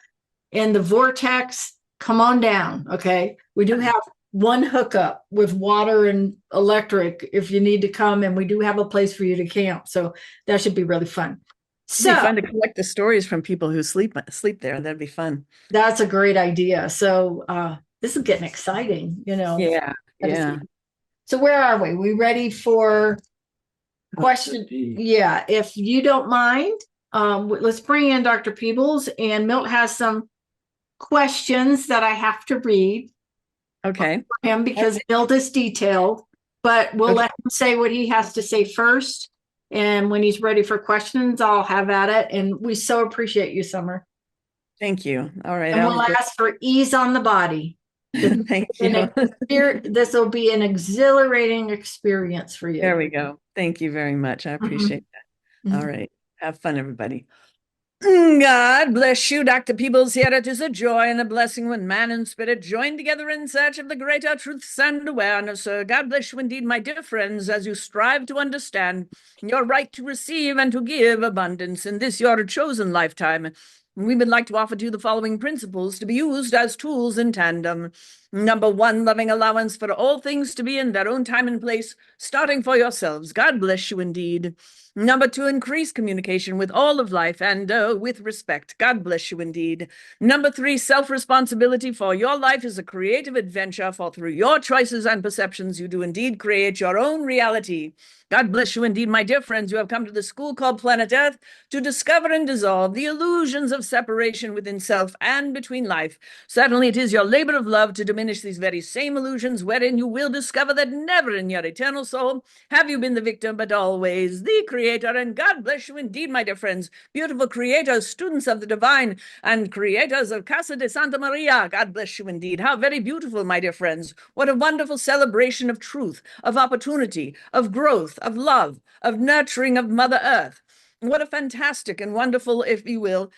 vortex, come on down. Okay. We do have one hookup with water and electric if you need to come, and we do have a place for you to camp. So that should be really fun. It'd be So fun to collect the stories from people who sleep there. That'd be fun. that's a great idea. So this is getting exciting, Yeah, yeah. So where are we? We ready for question? Yeah, if you don't mind, let's bring in Dr. Peebles, and Milt has some questions that I have to read Okay. for him because Milt is detailed, but we'll Okay. let him say what he has to say first. And when he's ready for questions, I'll have at it. And we so appreciate you, Summer. Thank you. All right. And we'll ask for ease on the body. Thank you. This will be an exhilarating experience for you. There we go. Thank you very much. I appreciate that. Mhm. All right. Have fun, everybody. God bless you, Dr. Peebles. Here it is a joy and a blessing when man and spirit join together in search of the greater truths and awareness. God bless you indeed, my dear friends, as you strive to understand your right to receive and to give abundance in this your chosen lifetime. We would like to offer to you the following principles to be used as tools in tandem. Number one, loving allowance for all things to be in their own time and place, starting for yourselves. God bless you indeed. Number two, increase communication with all of life and with respect. God bless you indeed. Number three, self-responsibility for your life is a creative adventure, for through your choices and perceptions, you do indeed create your own reality. God bless you indeed, my dear friends. You have come to the school called Planet Earth to discover and dissolve the illusions of separation within self and between life. Certainly it is your labor of love to diminish these very same illusions, wherein you will discover that never in your eternal soul have you been the victim, but always the creator. And God bless you indeed, my dear friends, beautiful creators, students of the divine, and creators of Casa de Santa Maria. God bless you indeed. How very beautiful, my dear friends. What a wonderful celebration of truth, of opportunity, of growth, of love, of nurturing of Mother Earth. What a fantastic and wonderful, if you will,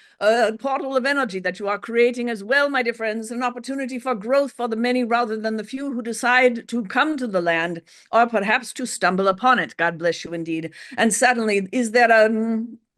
portal of energy that you are creating as well, my dear friends, an opportunity for growth for the many rather than the few who decide to come to the land or perhaps to stumble upon it. God bless you indeed. And certainly, is there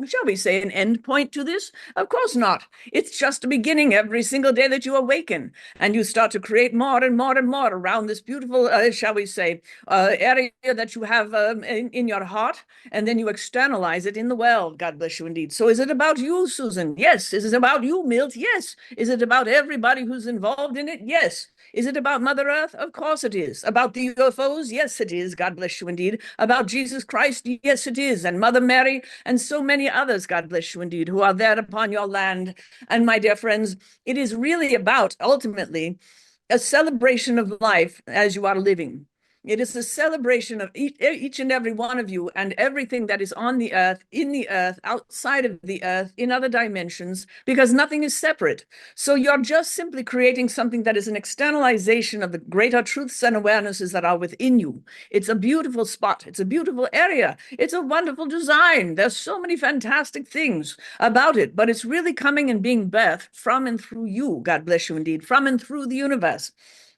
shall we say, an end point to this? Of course not. It's just a beginning every single day that you awaken and you start to create more and more and more around this beautiful, shall we say, area that you have in your heart, and then you externalize it in the world. God bless you indeed. So is it about you, Susan? Yes. Is it about you, Milt? Yes. Is it about everybody who's involved in it? Yes. Is it about Mother Earth? Of course it is. About the UFOs? Yes, it is. God bless you indeed. About Jesus Christ? Yes, it is. And Mother Mary and so many others, God bless you indeed, who are there upon your land. And my dear friends, it is really about, ultimately, a celebration of life as you are living. It is a celebration of each and every one of you and everything that is on the earth, in the earth, outside of the earth, in other dimensions, because nothing is separate. So you're just simply creating something that is an externalization of the greater truths and awarenesses that are within you. It's a beautiful spot. It's a beautiful area. It's a wonderful design. There's so many fantastic things about it, but it's really coming and being birthed from and through you. God bless you indeed, from and through the universe.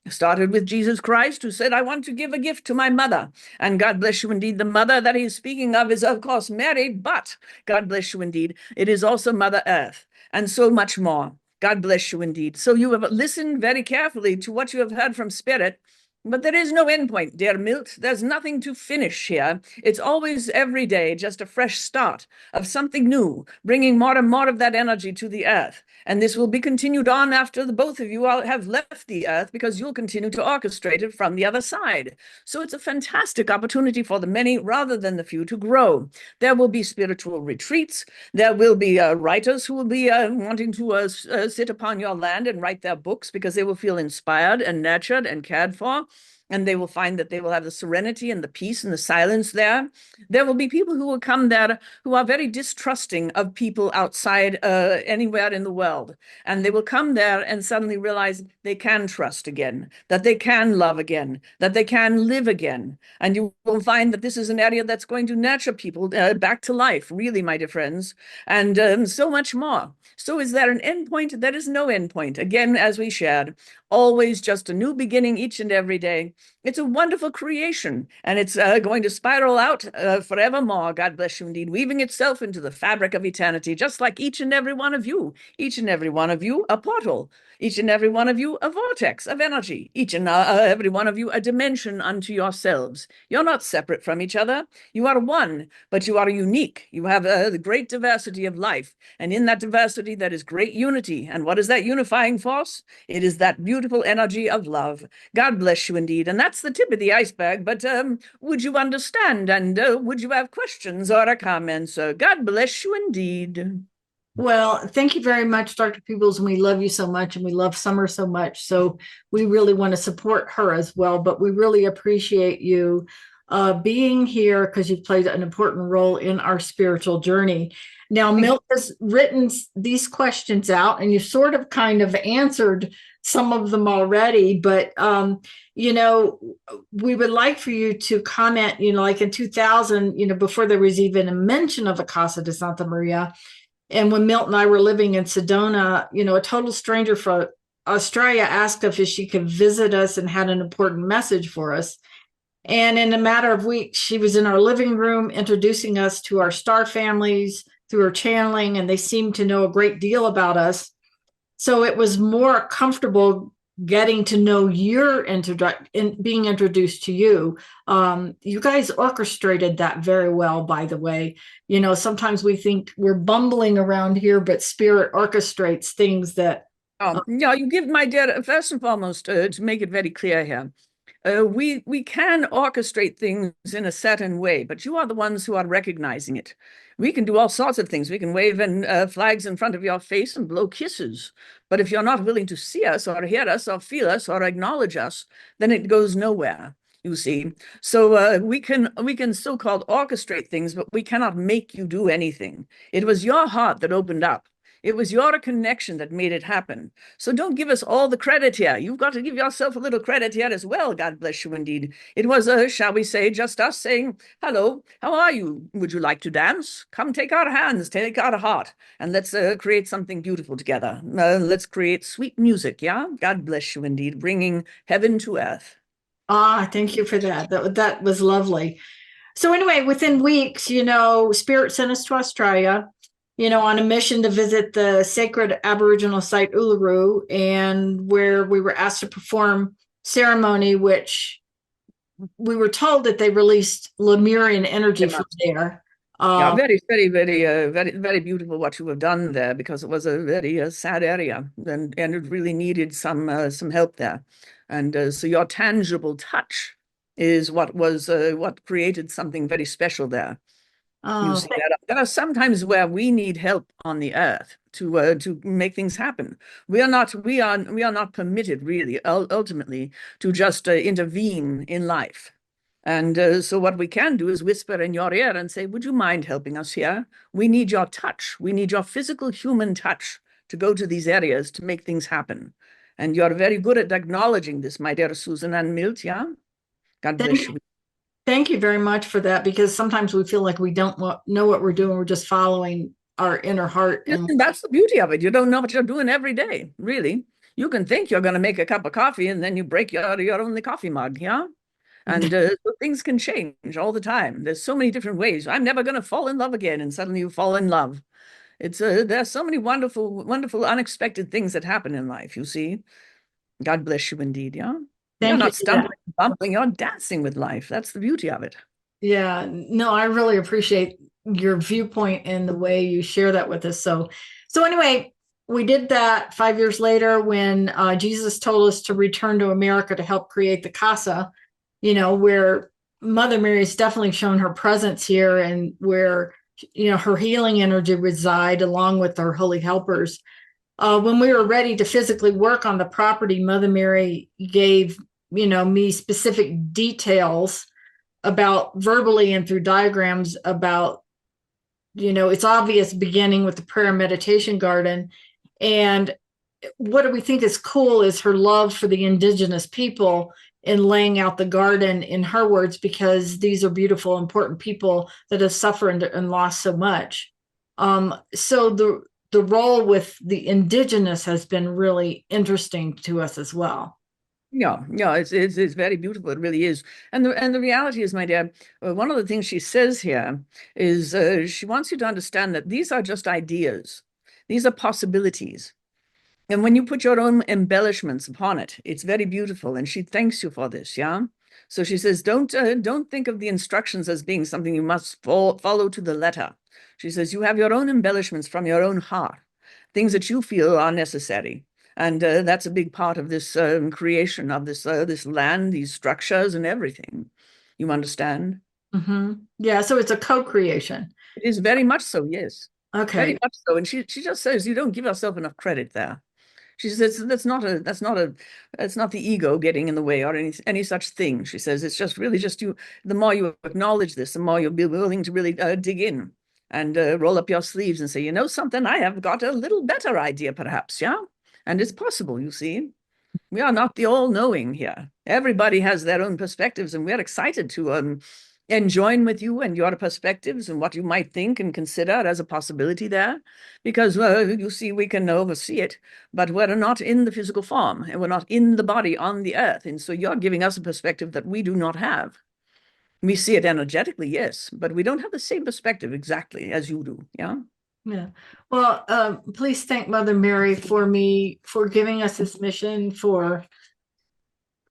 Started with Jesus Christ, who said, I want to give a gift to my mother. And God bless you indeed. The mother that he's speaking of is, of course, Mary, but God bless you indeed. It is also Mother Earth and so much more. God bless you indeed. So you have listened very carefully to what you have heard from Spirit. But there is no endpoint, dear Milt. There's nothing to finish here. It's always every day just a fresh start of something new, bringing more and more of that energy to the earth. And this will be continued on after the both of you all have left the earth, because you'll continue to orchestrate it from the other side. So it's a fantastic opportunity for the many rather than the few to grow. There will be spiritual retreats. There will be writers who will be wanting to sit upon your land and write their books because they will feel inspired and nurtured and cared for. And they will find that they will have the serenity and the peace and the silence there. There will be people who will come there who are very distrusting of people outside anywhere in the world. And they will come there and suddenly realize they can trust again, that they can love again, that they can live again. And you will find that this is an area that's going to nurture people back to life, really, my dear friends, and so much more. So is there an endpoint? There is no endpoint. Again, as we shared, always just a new beginning each and every day. It's a wonderful creation, and it's going to spiral out forevermore. God bless you indeed, weaving itself into the fabric of eternity, just like each and every one of you. Each and every one of you, a portal. Each and every one of you, a vortex of energy. Each and every one of you, a dimension unto yourselves. You're not separate from each other. You are one, but you are unique. You have the great diversity of life. And in that diversity, there is great unity. And what is that unifying force? It is that beautiful energy of love. God bless you indeed. And that's the tip of the iceberg. But would you understand? And would you have questions or comments? God bless you indeed. Well, thank you very much, Dr. Peebles, and we love you so much, and we love Summer so much. So we really want to support her as well, but we really appreciate you being here because you've played an important role in our spiritual journey. Now, Milt has written these questions out, and you sort of kind of answered some of them already, but you know, we would like for you to comment, you know, like in 2000, you know, before there was even a mention of a Casa de Santa Maria. And when Milt and I were living in Sedona, you know, a total stranger from Australia asked us if she could visit us and had an important message for us. And in a matter of weeks, she was in our living room introducing us to our star families through her channeling, and they seemed to know a great deal about us. So it was more comfortable getting to know your being introduced to you. You guys orchestrated that very well, by the way. You know, sometimes we think we're bumbling around here, but spirit orchestrates things that. Yeah, you give, my dear, first and foremost, to make it very clear here. We can orchestrate things in a certain way, but you are the ones who are recognizing it. We can do all sorts of things. We can wave flags in front of your face and blow kisses. But if you're not willing to see us or hear us or feel us or acknowledge us, then it goes nowhere, you see. So we can so-called orchestrate things, but we cannot make you do anything. It was your heart that opened up. It was your connection that made it happen. So don't give us all the credit here. You've got to give yourself a little credit here as well. God bless you indeed. It was, shall we say, just us saying, hello, how are you? Would you like to dance? Come take our hands, take our heart, and let's create something beautiful together. Let's create sweet music, yeah? God bless you indeed, bringing heaven to earth. Ah, thank you for that. That was lovely. So anyway, within weeks, you know, Spirit sent us to Australia, you know, on a mission to visit the sacred Aboriginal site Uluru, and where we were asked to perform ceremony, which we were told that they released Lemurian energy from there. Yeah, very, very, very, very beautiful what you have done there, because it was a very sad area, and it really needed some help there, and so your tangible touch is what created something very special there. You see that there are sometimes where we need help on the earth to make things happen. We are not permitted really ultimately to just intervene in life. And so what we can do is whisper in your ear and say, would you mind helping us here? We need your touch. We need your physical human touch to go to these areas to make things happen. And you're very good at acknowledging this, my dear Susan and Milt, yeah? God bless you. Thank you very much for that, because sometimes we feel like we don't know what we're doing. We're just following our inner heart. And that's the beauty of it. You don't know what you're doing every day, really. You can think you're going to make a cup of coffee and then you break your only coffee mug, yeah? And so things can change all the time. There's so many different ways. I'm never going to fall in love again, and suddenly you fall in love. There's so many wonderful, wonderful, unexpected things that happen in life, you see. God bless you indeed, yeah? You're Thank you not for that. stumbling, bumbling, you're dancing with life. That's the beauty of it. Yeah, no, I really appreciate your viewpoint and the way you share that with us. So anyway, we did that 5 years later when Jesus told us to return to America to help create the Casa, where Mother Mary's definitely shown her presence here and where, her healing energy reside along with her holy helpers. When we were ready to physically work on the property, Mother Mary gave, me specific details about verbally and through diagrams about, it's obvious beginning with the prayer and meditation garden. And what do we think is cool is her love for the indigenous people in laying out the garden in her words, because these are beautiful, important people that have suffered and lost so much. So the role with the indigenous has been really interesting to us as well. Yeah, yeah, it's very beautiful. It really is. And the reality is, my dear, one of the things she says here is she wants you to understand that these are just ideas. These are possibilities. And when you put your own embellishments upon it, it's very beautiful. And she thanks you for this, yeah? So she says, don't think of the instructions as being something you must follow to the letter. She says, you have your own embellishments from your own heart, things that you feel are necessary. And that's a big part of this creation of this land, these structures and everything. You understand? Mm-hmm. Yeah, so it's a co-creation. It is very much so, yes. Very Okay. much so. And she just says you don't give yourself enough credit there. She says that's not the ego getting in the way or any such thing. She says it's just really just you. The more you acknowledge this, the more you'll be willing to really dig in and roll up your sleeves and say, you know something, I have got a little better idea, perhaps, yeah. And it's possible, you see. We are not the all-knowing here. Everybody has their own perspectives, and we're excited to and join with you and your perspectives and what you might think and consider as a possibility there. Because, you see, we can oversee it, but we're not in the physical form, and we're not in the body on the earth. And so you're giving us a perspective that we do not have. We see it energetically, yes, but we don't have the same perspective exactly as you do, yeah? Yeah. Well, please thank Mother Mary for giving us this mission, for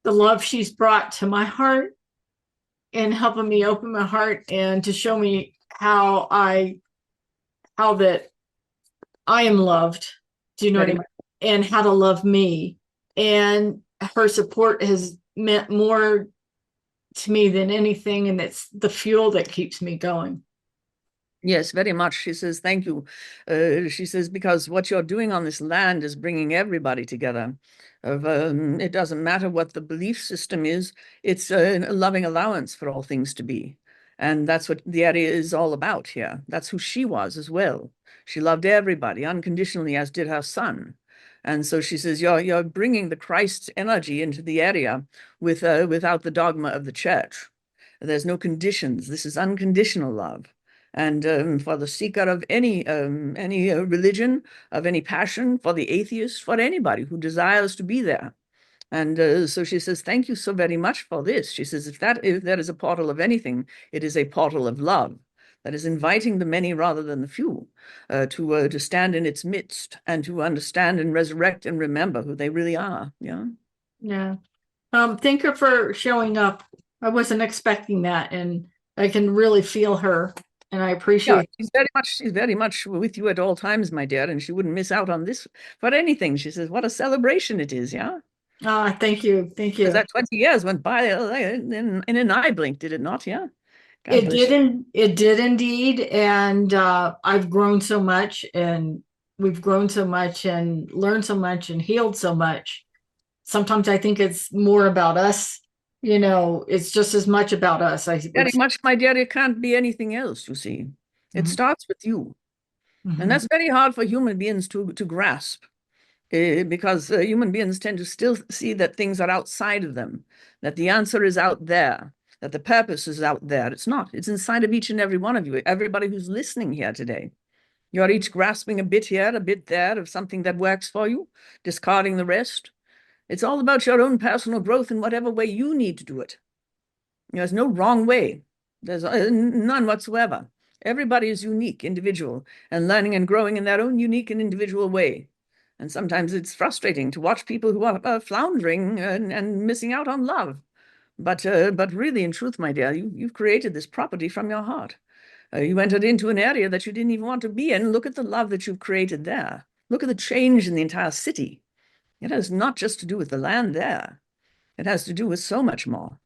the love she's brought to my heart and helping me open my heart and to show me how that I am loved. Do you know what I mean? And how to love me. And her support has meant more to me than anything, and it's the fuel that keeps me going. Yes, very much. She says, thank you. She says, because what you're doing on this land is bringing everybody together. It doesn't matter what the belief system is, it's a loving allowance for all things to be. And that's what the area is all about here. That's who she was as well. She loved everybody unconditionally, as did her son. And so she says, you're bringing the Christ energy into the area without the dogma of the church. There's no conditions. This is unconditional love. And for the seeker of any religion, of any passion, for the atheist, for anybody who desires to be there. And so she says, thank you so very much for this. She says, if there is a portal of anything, it is a portal of love that is inviting the many rather than the few to stand in its midst and to understand and resurrect and remember who they really are. Yeah. Yeah. Thank her for showing up. I wasn't expecting that, and I can really feel her, and I Yeah, appreciate. she's very much with you at all times, my dear, and she wouldn't miss out on this for anything. She says, what a celebration it is, yeah? Thank you. Thank Because you. that 20 years went by in an eye blink, did it not? Yeah. God bless you. It did indeed. And I've grown so much, and we've grown so much and learned so much and healed so much. Sometimes I think it's more about us. It's just as much about us. I Very would. much, my dear, it can't be anything else, you see. It Mhm, starts with you. And mhm. that's very hard for human beings to grasp. Because human beings tend to still see that things are outside of them, that the answer is out there, that the purpose is out there. It's not. It's inside of each and every one of you, everybody who's listening here today. You're each grasping a bit here, a bit there of something that works for you, discarding the rest. It's all about your own personal growth in whatever way you need to do it. There's no wrong way. There's none whatsoever. Everybody is unique, individual, and learning and growing in their own unique and individual way. And sometimes it's frustrating to watch people who are floundering and missing out on love. But really, in truth, my dear, you've created this property from your heart. You entered into an area that you didn't even want to be in. Look at the love that you've created there. Look at the change in the entire city. It has not just to do with the land there. It has to do with so much more.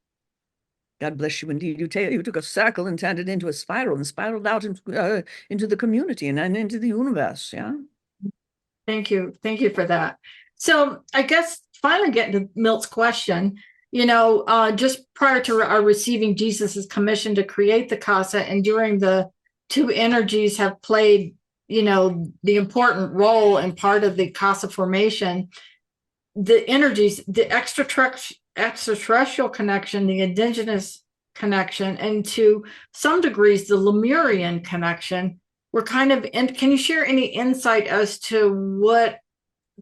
God bless you indeed. You took a circle and turned it into a spiral and spiraled out into the community and into the universe. Yeah. Thank you. Thank you for that. So I guess finally getting to Milt's question, just prior to our receiving Jesus's commission to create the casa, and during the two energies have played, the important role and part of the casa formation, the energies, the extraterrestrial connection, the indigenous connection, and to some degrees, the Lemurian connection, we're kind of can you share any insight as to what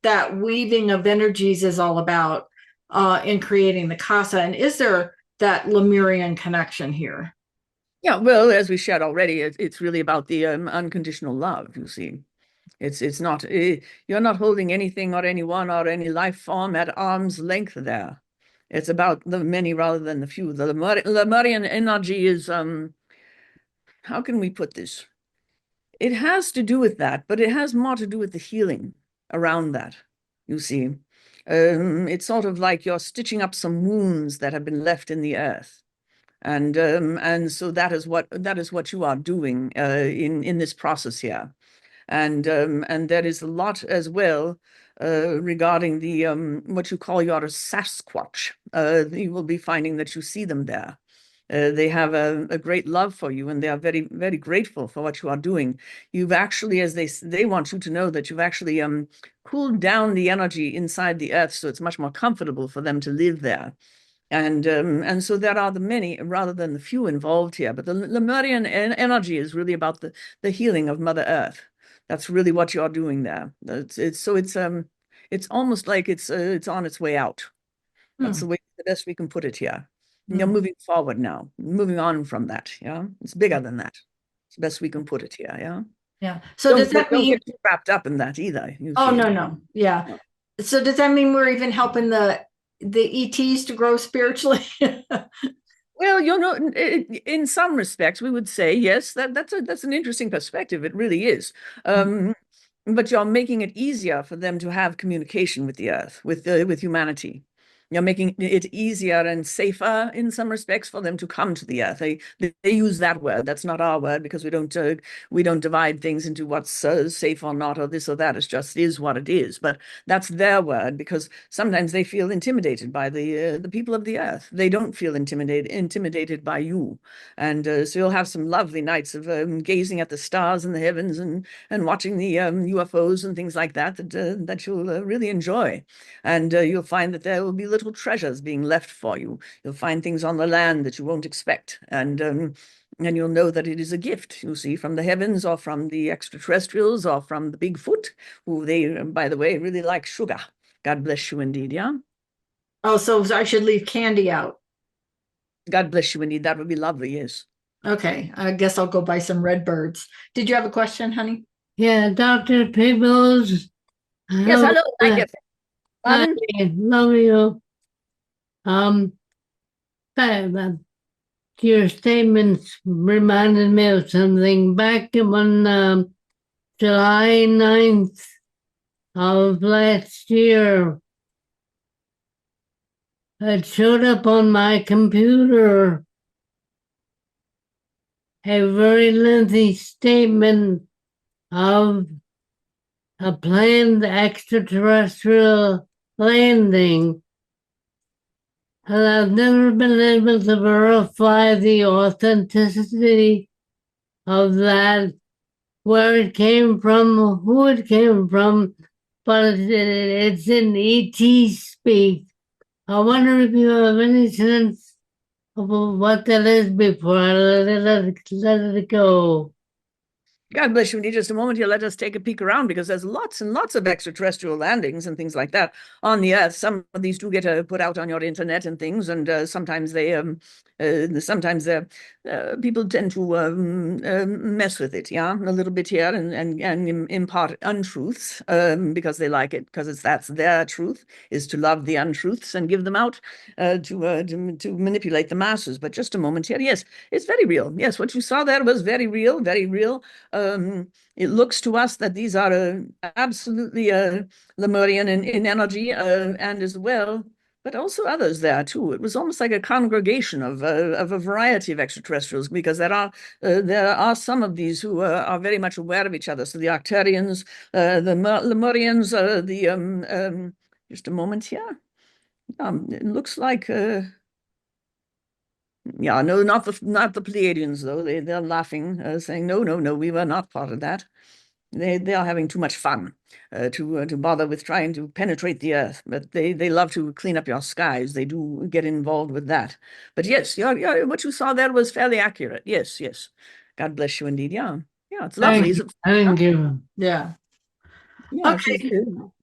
that weaving of energies is all about in creating the casa? And is there that Lemurian connection here? Yeah, well, as we shared already, it's really about the unconditional love, you see. It's not, you're not holding anything or anyone or any life form at arm's length there. It's about the many rather than the few. The Lemurian energy is, how can we put this? It has to do with that, but it has more to do with the healing around that, you see. It's sort of like you're stitching up some wounds that have been left in the earth. And so that is what you are doing in this process here. And there is a lot as well regarding the what you call your Sasquatch. You will be finding that you see them there. They have a great love for you, and they are very, very grateful for what you are doing. You've actually, as they want you to know that you've actually cooled down the energy inside the earth, so it's much more comfortable for them to live there. And so there are the many rather than the few involved here. But the Lemurian energy is really about the healing of Mother Earth. That's really what you're doing there. It's almost like it's on its way out. That's the best we can put it here. You're moving forward now, moving on from that. Yeah, it's bigger than that. It's the best we can put it here. Yeah. Yeah. So does that mean don't get too wrapped up in that either? Oh, no. Yeah. So does that mean we're even helping the ETs to grow spiritually? Well, in some respects, we would say yes. That's an interesting perspective. It really is. But you're making it easier for them to have communication with the earth, with humanity. You're making it easier and safer in some respects for them to come to the earth. They use that word. That's not our word, because we don't divide things into what's safe or not, or this or that. It just is what it is. But that's their word, because sometimes they feel intimidated by the people of the earth. They don't feel intimidated by you. And so you'll have some lovely nights of gazing at the stars in the heavens and watching the UFOs and things like that that you'll really enjoy. And you'll find that there will be little treasures being left for you. You'll find things on the land that you won't expect. And you'll know that it is a gift, you see, from the heavens or from the extraterrestrials or from the Bigfoot, who they, by the way, really like sugar. God bless you indeed, yeah? Oh, so I should leave candy out. God bless you indeed. That would be lovely, yes. Okay, I guess I'll go buy some red birds. Did you have a question, honey? Yeah, Dr. Peebles. Yes, hello. Thank you. Pardon? Love you. Your statements reminded me of something. Back when July 9th of last year, it showed up on my computer a very lengthy statement of a planned extraterrestrial landing. And I've never been able to verify the authenticity of that, where it came from, who it came from, but it's in ET speak. I wonder if you have any sense of what that is before I let it go. God bless you. In just a moment here, let us take a peek around, because there's lots and lots of extraterrestrial landings and things like that on the earth. Some of these do get put out on your internet and things, and sometimes they Sometimes people tend to mess with it, yeah, a little bit here and impart untruths because they like it, because that's their truth, is to love the untruths and give them out to manipulate the masses. But just a moment here, yes, it's very real. Yes, what you saw there was very real, very real. It looks to us that these are absolutely Lemurian in energy and as well, but also others there too. It was almost like a congregation of a variety of extraterrestrials, because there are some of these who are very much aware of each other. So the Arcturians, the Lemurians, just a moment here. It looks like yeah, no, not the Pleiadians though. They're laughing, saying no, no, no, we were not part of that. They are having too much fun to bother with trying to penetrate the earth, but they love to clean up your skies. They do get involved with that. But yes, what you saw there was fairly accurate. Yes, yes. God bless you indeed. Yeah, yeah, it's lovely. Is it? Thank you. Yeah. Yeah, Okay.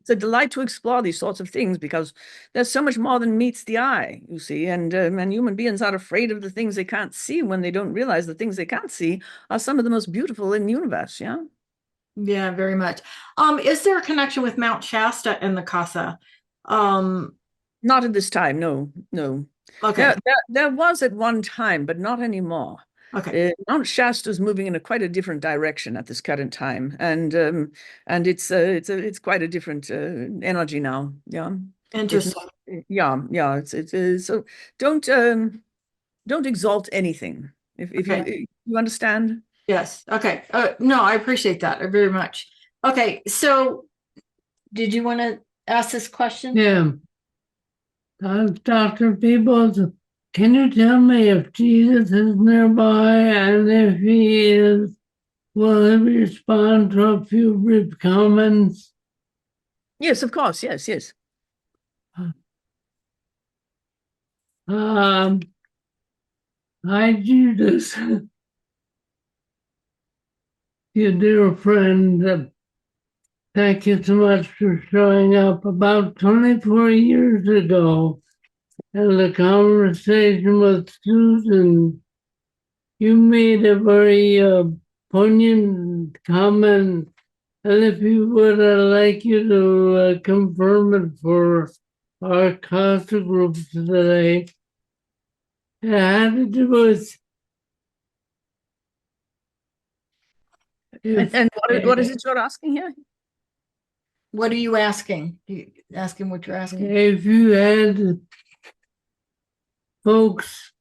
it's a delight to explore these sorts of things, because there's so much more than meets the eye, you see, and human beings are afraid of the things they can't see when they don't realize the things they can't see are some of the most beautiful in the universe. Yeah. Yeah, very much. Is there a connection with Mount Shasta and the Casa? Um, Not at this time, no, no. okay. There was at one time, but not anymore. Okay. Mount Shasta is moving in quite a different direction at this current time, and it's quite a different energy now. Yeah, it's Interesting. not. Yeah, yeah. So don't don't exalt anything. If Okay. you understand. Yes. Okay. No, I appreciate that very much. Okay. So did you want to ask this question? Yeah. Dr. Peebles, can you tell me if Jesus is nearby, and if he is, will he respond to a few brief comments? Yes, of course. Yes, yes. Um, Hi, Judas, you dear friend. Thank you so much for showing up. About 24 years ago, in a conversation with Susan, you made a very poignant comment. And if you would, I'd like you to confirm it for our CASA group today. It had to do with if, And what is it you're asking here? What are you asking? You asking what you're asking? if you had folks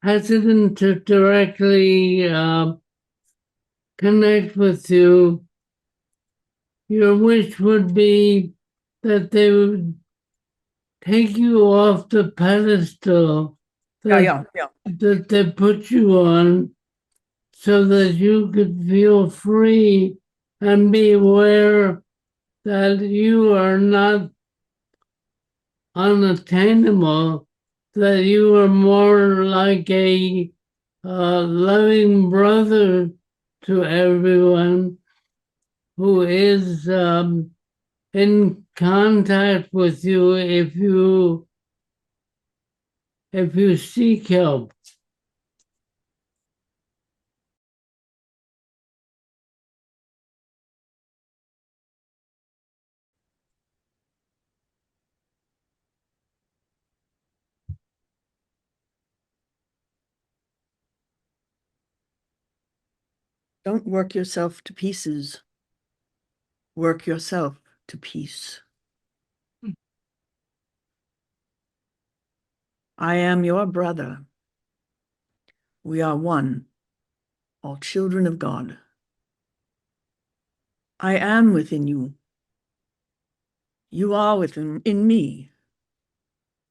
hesitant to directly connect with you, your wish would be that they would take you off the pedestal Yeah, that, yeah, yeah. that they put you on, so that you could feel free and be aware that you are not unattainable, that you are more like a loving brother to everyone who is in contact with you if you seek help. Don't work yourself to pieces. Work yourself to peace. I am your brother. We are one, all children of God. I am within you. You are within in me,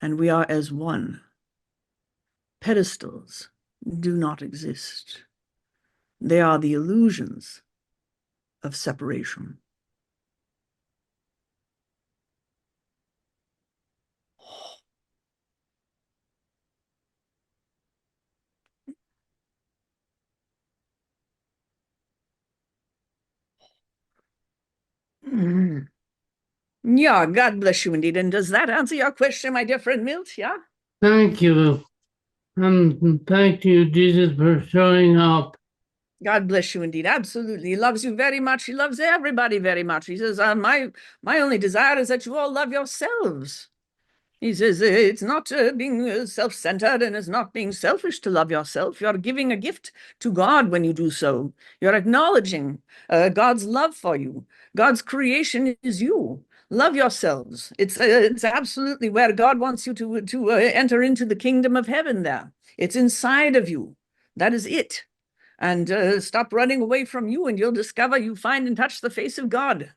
and we are as one. Pedestals do not exist. They are the illusions of separation. Mm. Yeah, God bless you indeed. And does that answer your question, my dear friend Milt? Yeah? Thank you. And thank you, Jesus, for showing up. God bless you indeed. Absolutely. He loves you very much. He loves everybody very much. He says, my only desire is that you all love yourselves. He says it's not being self-centered, and it's not being selfish to love yourself. You're giving a gift to God when you do so. You're acknowledging God's love for you. God's creation is you. Love yourselves. It's absolutely where God wants you to enter into the kingdom of heaven there. It's inside of you. That is it. And stop running away from you, and you'll discover you find and touch the face of God.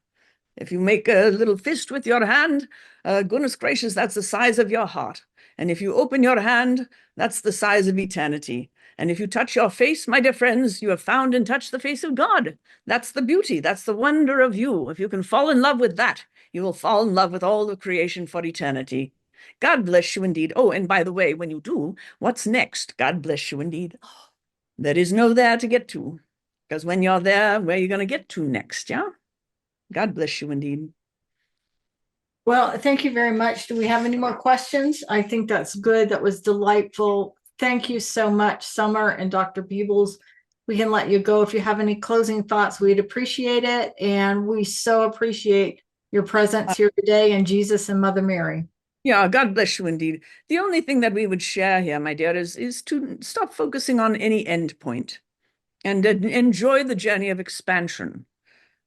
If you make a little fist with your hand, goodness gracious, that's the size of your heart. And if you open your hand, that's the size of eternity. And if you touch your face, my dear friends, you have found and touched the face of God. That's the beauty. That's the wonder of you. If you can fall in love with that, you will fall in love with all of creation for eternity. God bless you indeed. Oh, and by the way, when you do, what's next? God bless you indeed. There is no there to get to. Because when you're there, where are you going to get to next? Yeah? God bless you indeed. Well, thank you very much. Do we have any more questions? I think that's good. That was delightful. Thank you so much, Summer and Dr. Peebles. We can let you go. If you have any closing thoughts, we'd appreciate it. And we so appreciate your presence here today, and Jesus and Mother Mary. Yeah, God bless you indeed. The only thing that we would share here, my dear, is to stop focusing on any end point and enjoy the journey of expansion,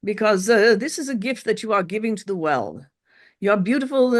because this is a gift that you are giving to the world. Your beautiful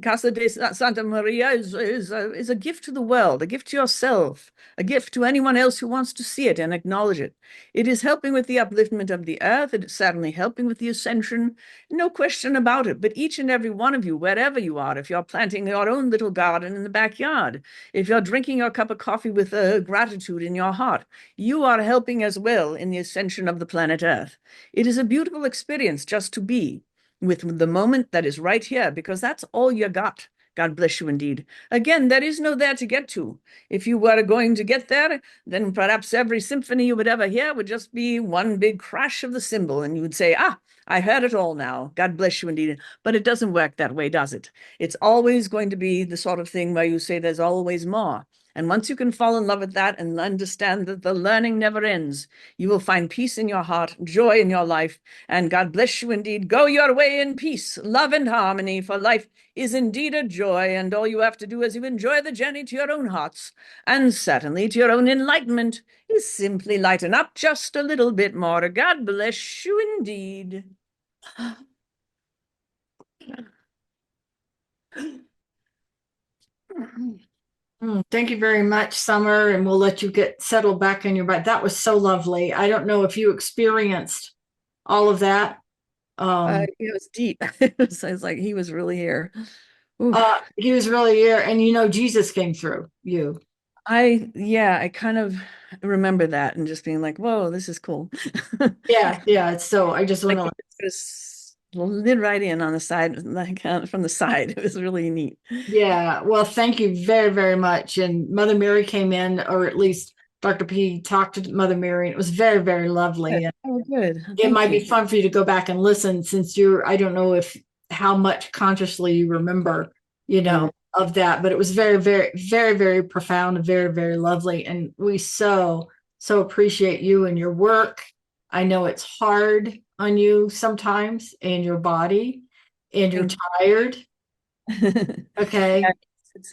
Casa de Santa Maria is a gift to the world, a gift to yourself, a gift to anyone else who wants to see it and acknowledge it. It is helping with the upliftment of the earth. It is certainly helping with the ascension, no question about it. But each and every one of you, wherever you are, if you're planting your own little garden in the backyard, if you're drinking your cup of coffee with gratitude in your heart, you are helping as well in the ascension of the planet Earth. It is a beautiful experience just to be with the moment that is right here, because that's all you got. God bless you indeed. Again, there is no there to get to. If you were going to get there, then perhaps every symphony you would ever hear would just be one big crash of the cymbal, and you would say, I heard it all now. God bless you indeed. But it doesn't work that way, does it? It's always going to be the sort of thing where you say there's always more. And once you can fall in love with that and understand that the learning never ends, you will find peace in your heart, joy in your life, and God bless you indeed. Go your way in peace, love, and harmony, for life is indeed a joy, and all you have to do as you enjoy the journey to your own hearts, and certainly to your own enlightenment, is simply lighten up just a little bit more. God bless you indeed. Thank you very much, Summer, and we'll let you get settled back in your bed. That was so lovely. I don't know if you experienced all of that. It was deep. It was like he was really here. He was really here, and Jesus came through you. I kind of remember that and just being like, whoa, this is cool. Yeah. So I just want Like it just slid right in on the side, like from the side. It was really neat. Yeah. Well, thank you very, very much. And Mother Mary came in, or at least Dr. P talked to Mother Mary, and it was very, very lovely. And Oh, good. it Thank might you. be fun for you to go back and listen, since I don't know how much consciously you remember, of that, but it was very, very, very, very profound and very, very lovely. And we so appreciate you and your work. I know it's hard on you sometimes, and your body, and you're tired. Okay. Yeah,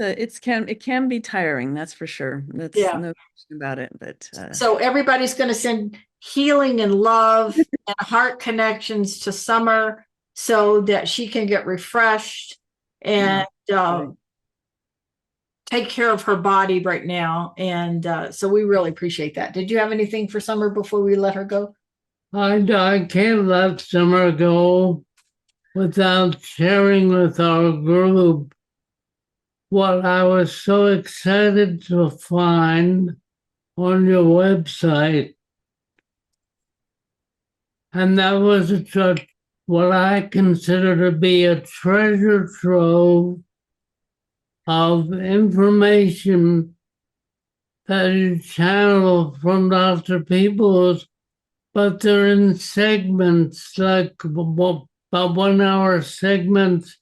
it can be tiring, that's for sure. That's Yeah. no question about it. But So everybody's going to send healing and love and heart connections to Summer, so that she can get refreshed and take care of her body right now. And so we really appreciate that. Did you have anything for Summer before we let her go? I can't let Summer go without sharing with our group what I was so excited to find on your website. And that was what I consider to be a treasure trove of information that you channel from Dr. Peebles, but they're in segments, like about 1 hour segments,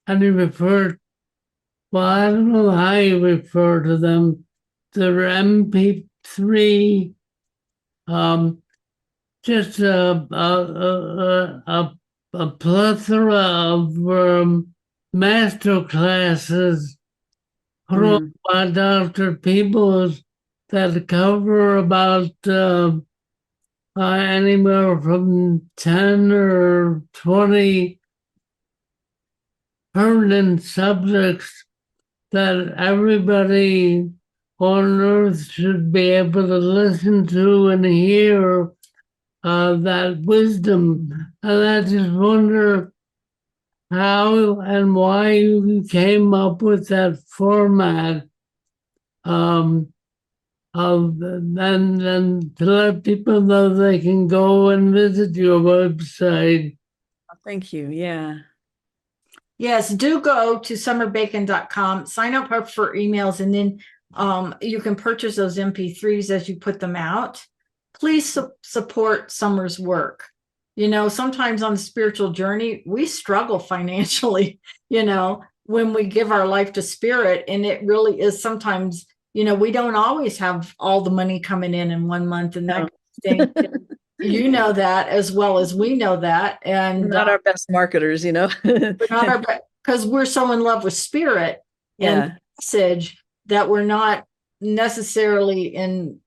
and you refer, well, I don't know how you refer to them, their MP3, just a plethora of master classes put on Mm, by Dr. Peebles that cover about anywhere from 10 or 20 pertinent subjects that everybody on earth should be able to listen to and hear that wisdom. And I just wonder how and why you came up with that format um, and to let people know they can go and visit your website. thank you. Yeah. Yes, do go to summerbacon.com, sign up for emails, and then you can purchase those MP3s as you put them out. Please support Summer's work. You know, sometimes on the spiritual journey, we struggle financially, you know, when we give our life to spirit. And it really is sometimes, you know, we don't always have all the money coming in 1 month and that No. kind of thing. You know that as well as we know that. We're And not our best marketers, you know? we're not our because we're so in love with spirit and Yeah. message that we're not necessarily in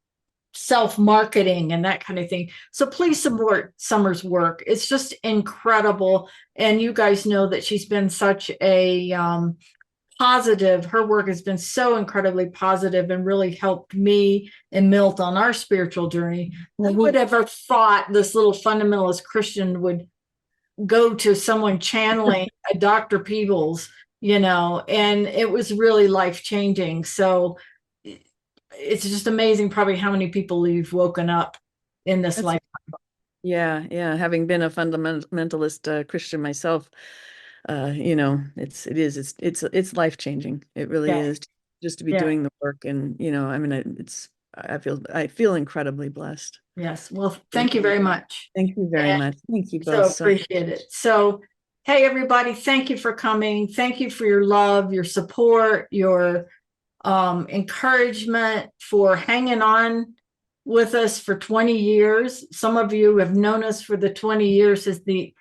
self-marketing and that kind of thing. So please support Summer's work. It's just incredible. And you guys know that she's been such a positive, her work has been so incredibly positive and really helped me and Milt on our spiritual journey. Who would ever thought this little fundamentalist Christian would go to someone channeling a Dr. Peebles, you know, and it was really life changing. So it's just amazing, probably how many people you've woken up in this That's, life. yeah. Yeah. Having been a fundamentalist Christian myself, you know, it's life changing. It really Yeah, is, just to be yeah, doing the work. And, you know, I mean, I feel incredibly blessed. yes. Well, thank you very much. Thank you very And much. Thank you so both so much. appreciate it. So, hey, everybody, thank you for coming. Thank you for your love, your support, your encouragement, for hanging on with us for 20 years. Some of you have known us for the 20 years as the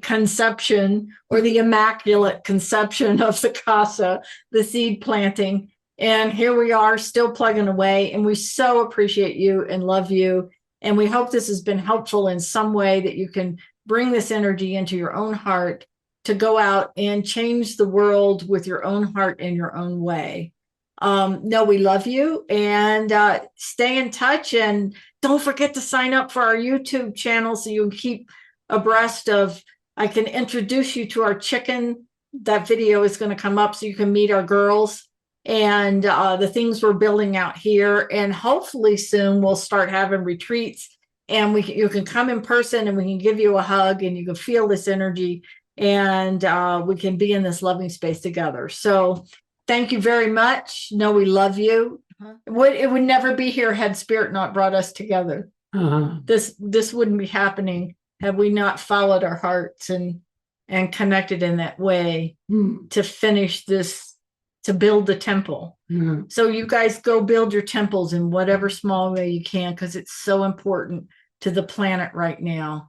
conception or the immaculate conception of the casa, the seed planting. And here we are still plugging away. And we so appreciate you and love you. And we hope this has been helpful in some way, that you can bring this energy into your own heart to go out and change the world with your own heart in your own way. No, we love you, and stay in touch, and don't forget to sign up for our YouTube channel so you can keep abreast of. I can introduce you to our chicken. That video is going to come up so you can meet our girls and the things we're building out here. And hopefully soon we'll start having retreats, and you can come in person and we can give you a hug and you can feel this energy, and we can be in this loving space together. So thank you very much. No, we love you. It would never be here had Spirit not brought us together. This wouldn't be happening had we not followed our hearts and connected in that way to finish this, to build the temple. So you guys go build your temples in whatever small way you can, because it's so important to the planet right now.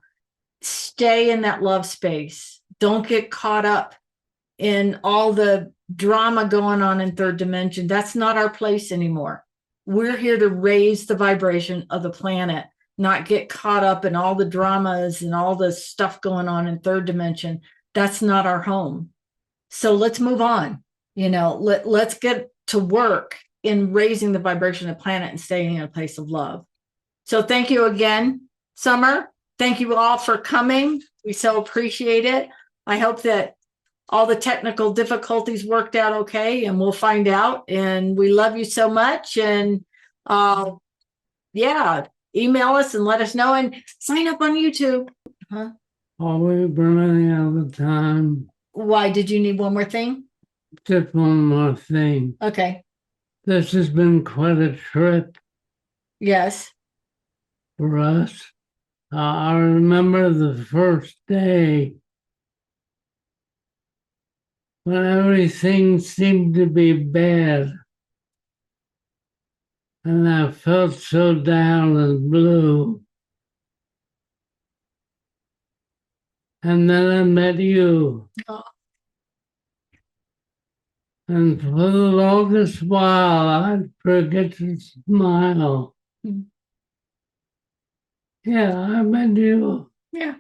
Stay in that love space. Don't get caught up in all the drama going on in third dimension. That's not our place anymore. We're here to raise the vibration of the planet, not get caught up in all the dramas and all the stuff going on in third dimension. That's not our home. So let's move on. You know, let's get to work in raising the vibration of the planet and staying in a place of love. So thank you again, Summer. Thank you all for coming. We so appreciate it. I hope that all the technical difficulties worked out okay, and we'll find out. And we love you so much. And yeah, email us and let us know, and sign up on YouTube. We're running out of time. Why did you need one more thing? Just one more thing. Okay. This has been quite a trip Yes. for us. I remember the first day when everything seemed to be bad. and I felt so down and blue. And then I met you. Oh. And for the longest while, I'd forget to smile. Hmm. Yeah, I met you. Yeah.